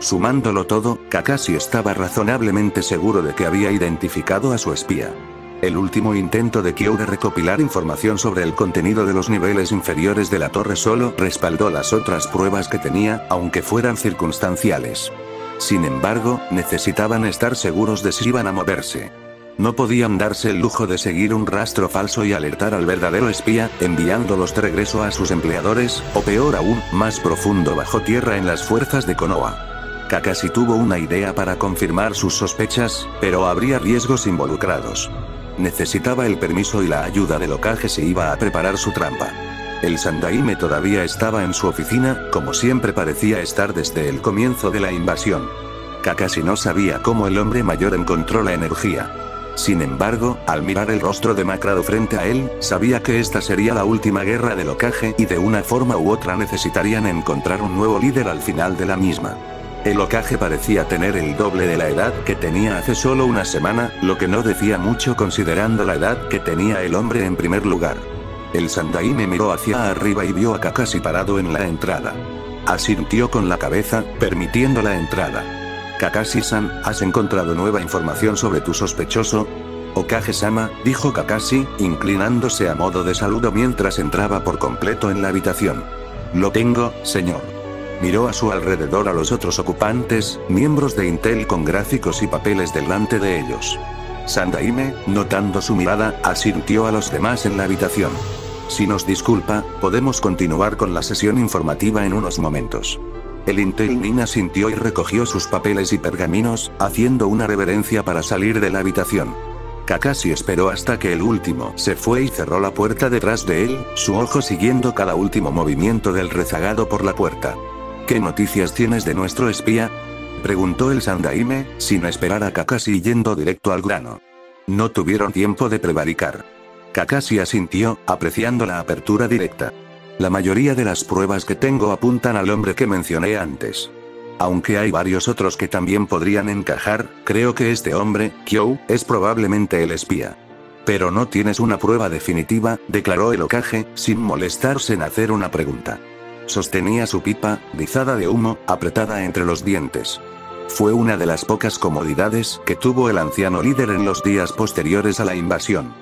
Sumándolo todo, Kakashi estaba razonablemente seguro de que había identificado a su espía. El último intento de Kyo de recopilar información sobre el contenido de los niveles inferiores de la torre solo respaldó las otras pruebas que tenía, aunque fueran circunstanciales. Sin embargo, necesitaban estar seguros de si iban a moverse. No podían darse el lujo de seguir un rastro falso y alertar al verdadero espía, enviándolos de regreso a sus empleadores, o peor aún, más profundo bajo tierra en las fuerzas de Konoha. Kakashi tuvo una idea para confirmar sus sospechas, pero habría riesgos involucrados. Necesitaba el permiso y la ayuda del Hokage si iba a preparar su trampa. El Sandaime todavía estaba en su oficina, como siempre parecía estar desde el comienzo de la invasión. Kakashi no sabía cómo el hombre mayor encontró la energía. Sin embargo, al mirar el rostro demacrado frente a él, sabía que esta sería la última guerra del Hokage y de una forma u otra necesitarían encontrar un nuevo líder al final de la misma. El Hokage parecía tener el doble de la edad que tenía hace solo una semana, lo que no decía mucho considerando la edad que tenía el hombre en primer lugar. El Sandaime miró hacia arriba y vio a Kakashi parado en la entrada. Asintió con la cabeza, permitiendo la entrada. Kakashi-san, ¿has encontrado nueva información sobre tu sospechoso? Hokage-sama, dijo Kakashi, inclinándose a modo de saludo mientras entraba por completo en la habitación. Lo tengo, señor. Miró a su alrededor a los otros ocupantes, miembros de Intel con gráficos y papeles delante de ellos. Sandaime, notando su mirada, asintió a los demás en la habitación. Si nos disculpa, podemos continuar con la sesión informativa en unos momentos. El Intel Nin asintió y recogió sus papeles y pergaminos, haciendo una reverencia para salir de la habitación. Kakashi esperó hasta que el último se fue y cerró la puerta detrás de él, su ojo siguiendo cada último movimiento del rezagado por la puerta. ¿Qué noticias tienes de nuestro espía?, preguntó el Sandaime, sin esperar a Kakashi yendo directo al grano. No tuvieron tiempo de prevaricar. Kakashi asintió, apreciando la apertura directa. La mayoría de las pruebas que tengo apuntan al hombre que mencioné antes. Aunque hay varios otros que también podrían encajar, creo que este hombre, Kyo, es probablemente el espía. Pero no tienes una prueba definitiva, declaró el Hokage, sin molestarse en hacer una pregunta. Sostenía su pipa, rizada de humo, apretada entre los dientes. Fue una de las pocas comodidades que tuvo el anciano líder en los días posteriores a la invasión.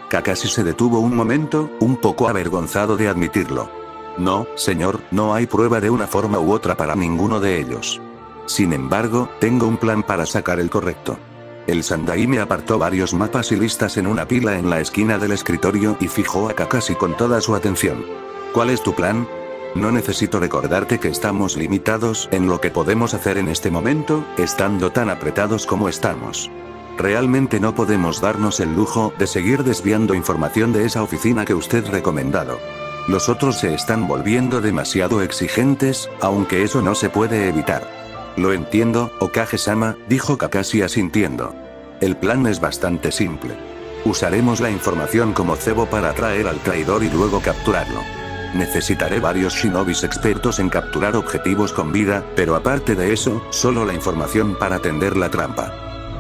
Kakashi se detuvo un momento, un poco avergonzado de admitirlo. No, señor, no hay prueba de una forma u otra para ninguno de ellos. Sin embargo, tengo un plan para sacar el correcto. El Sandaime apartó varios mapas y listas en una pila en la esquina del escritorio y fijó a Kakashi con toda su atención. ¿Cuál es tu plan? No necesito recordarte que estamos limitados en lo que podemos hacer en este momento, estando tan apretados como estamos. Realmente no podemos darnos el lujo de seguir desviando información de esa oficina que usted ha recomendado. Los otros se están volviendo demasiado exigentes, aunque eso no se puede evitar. Lo entiendo, Hokage-sama, dijo Kakashi asintiendo. El plan es bastante simple. Usaremos la información como cebo para atraer al traidor y luego capturarlo. Necesitaré varios shinobis expertos en capturar objetivos con vida, pero aparte de eso, solo la información para tender la trampa.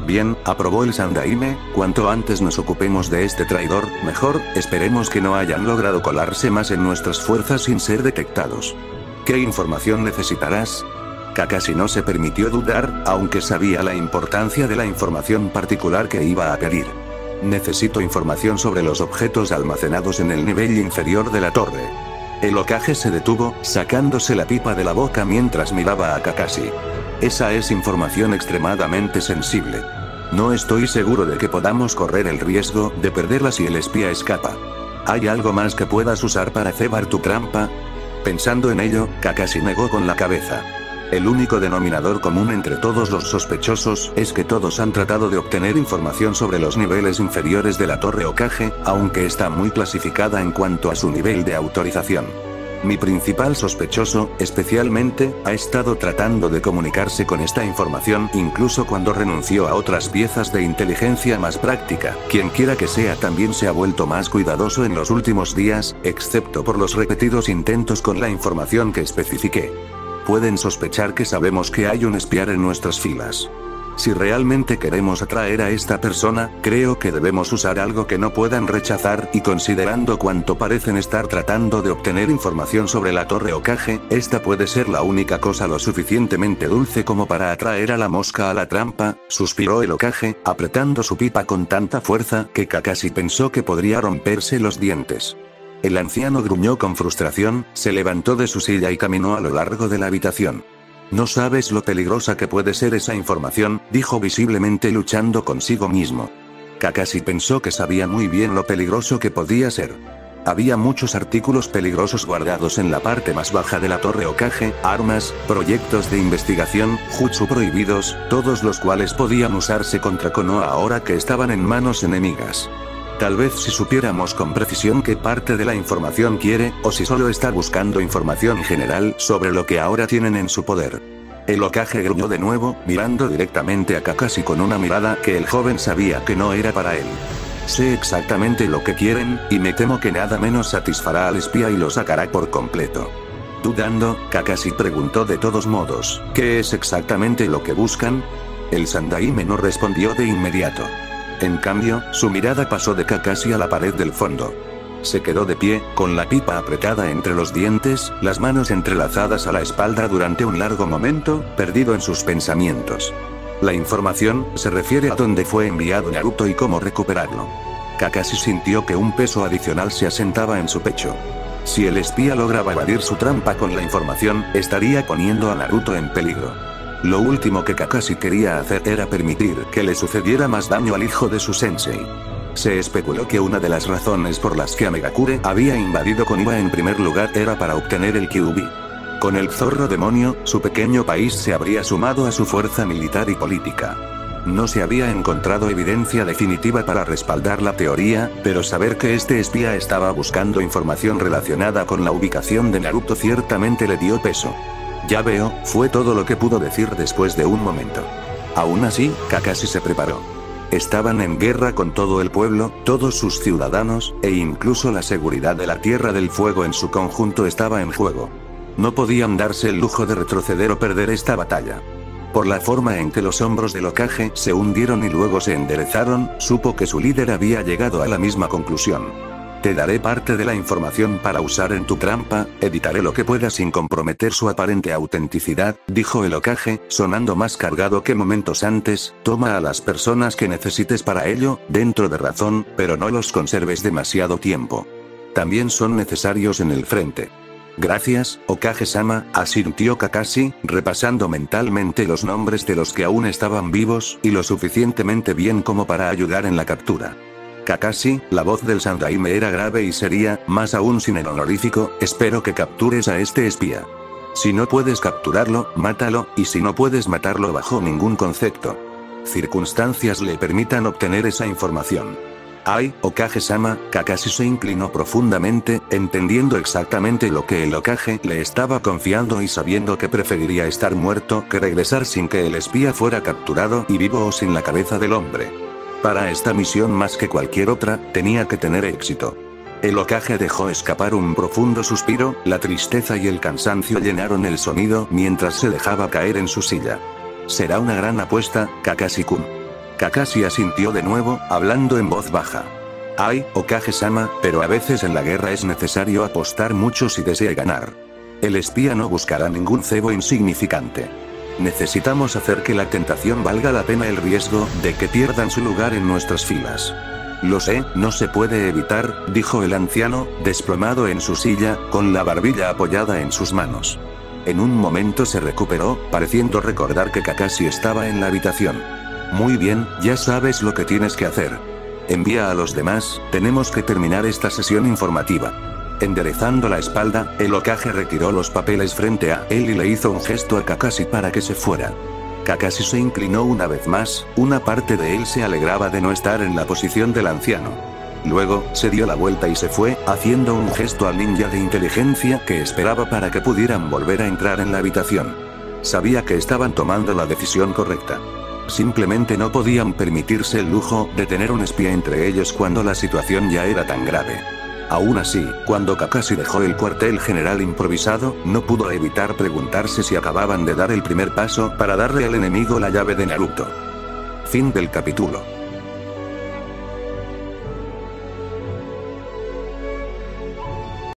Bien, aprobó el Sandaime, cuanto antes nos ocupemos de este traidor, mejor, esperemos que no hayan logrado colarse más en nuestras fuerzas sin ser detectados. ¿Qué información necesitarás? Kakashi no se permitió dudar, aunque sabía la importancia de la información particular que iba a pedir. Necesito información sobre los objetos almacenados en el nivel inferior de la torre. El Hokage se detuvo, sacándose la pipa de la boca mientras miraba a Kakashi. Esa es información extremadamente sensible. No estoy seguro de que podamos correr el riesgo de perderla si el espía escapa. ¿Hay algo más que puedas usar para cebar tu trampa? Pensando en ello, Kakashi negó con la cabeza. El único denominador común entre todos los sospechosos es que todos han tratado de obtener información sobre los niveles inferiores de la Torre Hokage, aunque está muy clasificada en cuanto a su nivel de autorización. Mi principal sospechoso, especialmente, ha estado tratando de comunicarse con esta información incluso cuando renunció a otras piezas de inteligencia más práctica. Quienquiera que sea también se ha vuelto más cuidadoso en los últimos días, excepto por los repetidos intentos con la información que especifiqué. Pueden sospechar que sabemos que hay un espía en nuestras filas. Si realmente queremos atraer a esta persona, creo que debemos usar algo que no puedan rechazar, y considerando cuánto parecen estar tratando de obtener información sobre la Torre Hokage, esta puede ser la única cosa lo suficientemente dulce como para atraer a la mosca a la trampa, suspiró el Hokage, apretando su pipa con tanta fuerza que Kakashi pensó que podría romperse los dientes. El anciano gruñó con frustración, se levantó de su silla y caminó a lo largo de la habitación. No sabes lo peligrosa que puede ser esa información, dijo visiblemente luchando consigo mismo. Kakashi pensó que sabía muy bien lo peligroso que podía ser. Había muchos artículos peligrosos guardados en la parte más baja de la Torre Hokage, armas, proyectos de investigación, jutsu prohibidos, todos los cuales podían usarse contra Konoha ahora que estaban en manos enemigas. Tal vez si supiéramos con precisión qué parte de la información quiere, o si solo está buscando información general sobre lo que ahora tienen en su poder. El Hokage gruñó de nuevo, mirando directamente a Kakashi con una mirada que el joven sabía que no era para él. Sé exactamente lo que quieren, y me temo que nada menos satisfará al espía y lo sacará por completo. Dudando, Kakashi preguntó de todos modos, ¿qué es exactamente lo que buscan? El Sandaime no respondió de inmediato. En cambio, su mirada pasó de Kakashi a la pared del fondo. Se quedó de pie, con la pipa apretada entre los dientes, las manos entrelazadas a la espalda durante un largo momento, perdido en sus pensamientos. La información se refiere a dónde fue enviado Naruto y cómo recuperarlo. Kakashi sintió que un peso adicional se asentaba en su pecho. Si el espía lograba evadir su trampa con la información, estaría poniendo a Naruto en peligro. Lo último que Kakashi quería hacer era permitir que le sucediera más daño al hijo de su sensei. Se especuló que una de las razones por las que Amegakure había invadido Konoha en primer lugar era para obtener el Kyuubi. Con el zorro demonio, su pequeño país se habría sumado a su fuerza militar y política. No se había encontrado evidencia definitiva para respaldar la teoría, pero saber que este espía estaba buscando información relacionada con la ubicación de Naruto ciertamente le dio peso. Ya veo, fue todo lo que pudo decir después de un momento. Aún así, Kakashi se preparó. Estaban en guerra con todo el pueblo, todos sus ciudadanos, e incluso la seguridad de la Tierra del Fuego en su conjunto estaba en juego. No podían darse el lujo de retroceder o perder esta batalla. Por la forma en que los hombros del Hokage se hundieron y luego se enderezaron, supo que su líder había llegado a la misma conclusión. Te daré parte de la información para usar en tu trampa, editaré lo que pueda sin comprometer su aparente autenticidad, dijo el Hokage, sonando más cargado que momentos antes, toma a las personas que necesites para ello, dentro de razón, pero no los conserves demasiado tiempo. También son necesarios en el frente. Gracias, Hokage-sama, asintió Kakashi, repasando mentalmente los nombres de los que aún estaban vivos, y lo suficientemente bien como para ayudar en la captura. Kakashi, la voz del Sandaime era grave y seria, más aún sin el honorífico, espero que captures a este espía. Si no puedes capturarlo, mátalo, y si no puedes matarlo bajo ningún concepto. Circunstancias le permitan obtener esa información. Ay, Hokage-sama, Kakashi se inclinó profundamente, entendiendo exactamente lo que el Hokage le estaba confiando y sabiendo que preferiría estar muerto que regresar sin que el espía fuera capturado y vivo o sin la cabeza del hombre. Para esta misión más que cualquier otra, tenía que tener éxito. El Hokage dejó escapar un profundo suspiro, la tristeza y el cansancio llenaron el sonido mientras se dejaba caer en su silla. Será una gran apuesta, Kakashi-kun. Kakashi asintió de nuevo, hablando en voz baja. Ay, Hokage-sama, pero a veces en la guerra es necesario apostar mucho si desea ganar. El espía no buscará ningún cebo insignificante. Necesitamos hacer que la tentación valga la pena el riesgo de que pierdan su lugar en nuestras filas. Lo sé, no se puede evitar, dijo el anciano, desplomado en su silla, con la barbilla apoyada en sus manos. En un momento se recuperó, pareciendo recordar que Kakashi estaba en la habitación. Muy bien, ya sabes lo que tienes que hacer. Envía a los demás, tenemos que terminar esta sesión informativa. Enderezando la espalda, el Hokage retiró los papeles frente a él y le hizo un gesto a Kakashi para que se fuera. Kakashi se inclinó una vez más, una parte de él se alegraba de no estar en la posición del anciano. Luego, se dio la vuelta y se fue, haciendo un gesto al ninja de inteligencia que esperaba para que pudieran volver a entrar en la habitación. Sabía que estaban tomando la decisión correcta. Simplemente no podían permitirse el lujo de tener un espía entre ellos cuando la situación ya era tan grave. Aún así, cuando Kakashi dejó el cuartel general improvisado, no pudo evitar preguntarse si acababan de dar el primer paso para darle al enemigo la llave de Naruto. Fin del capítulo.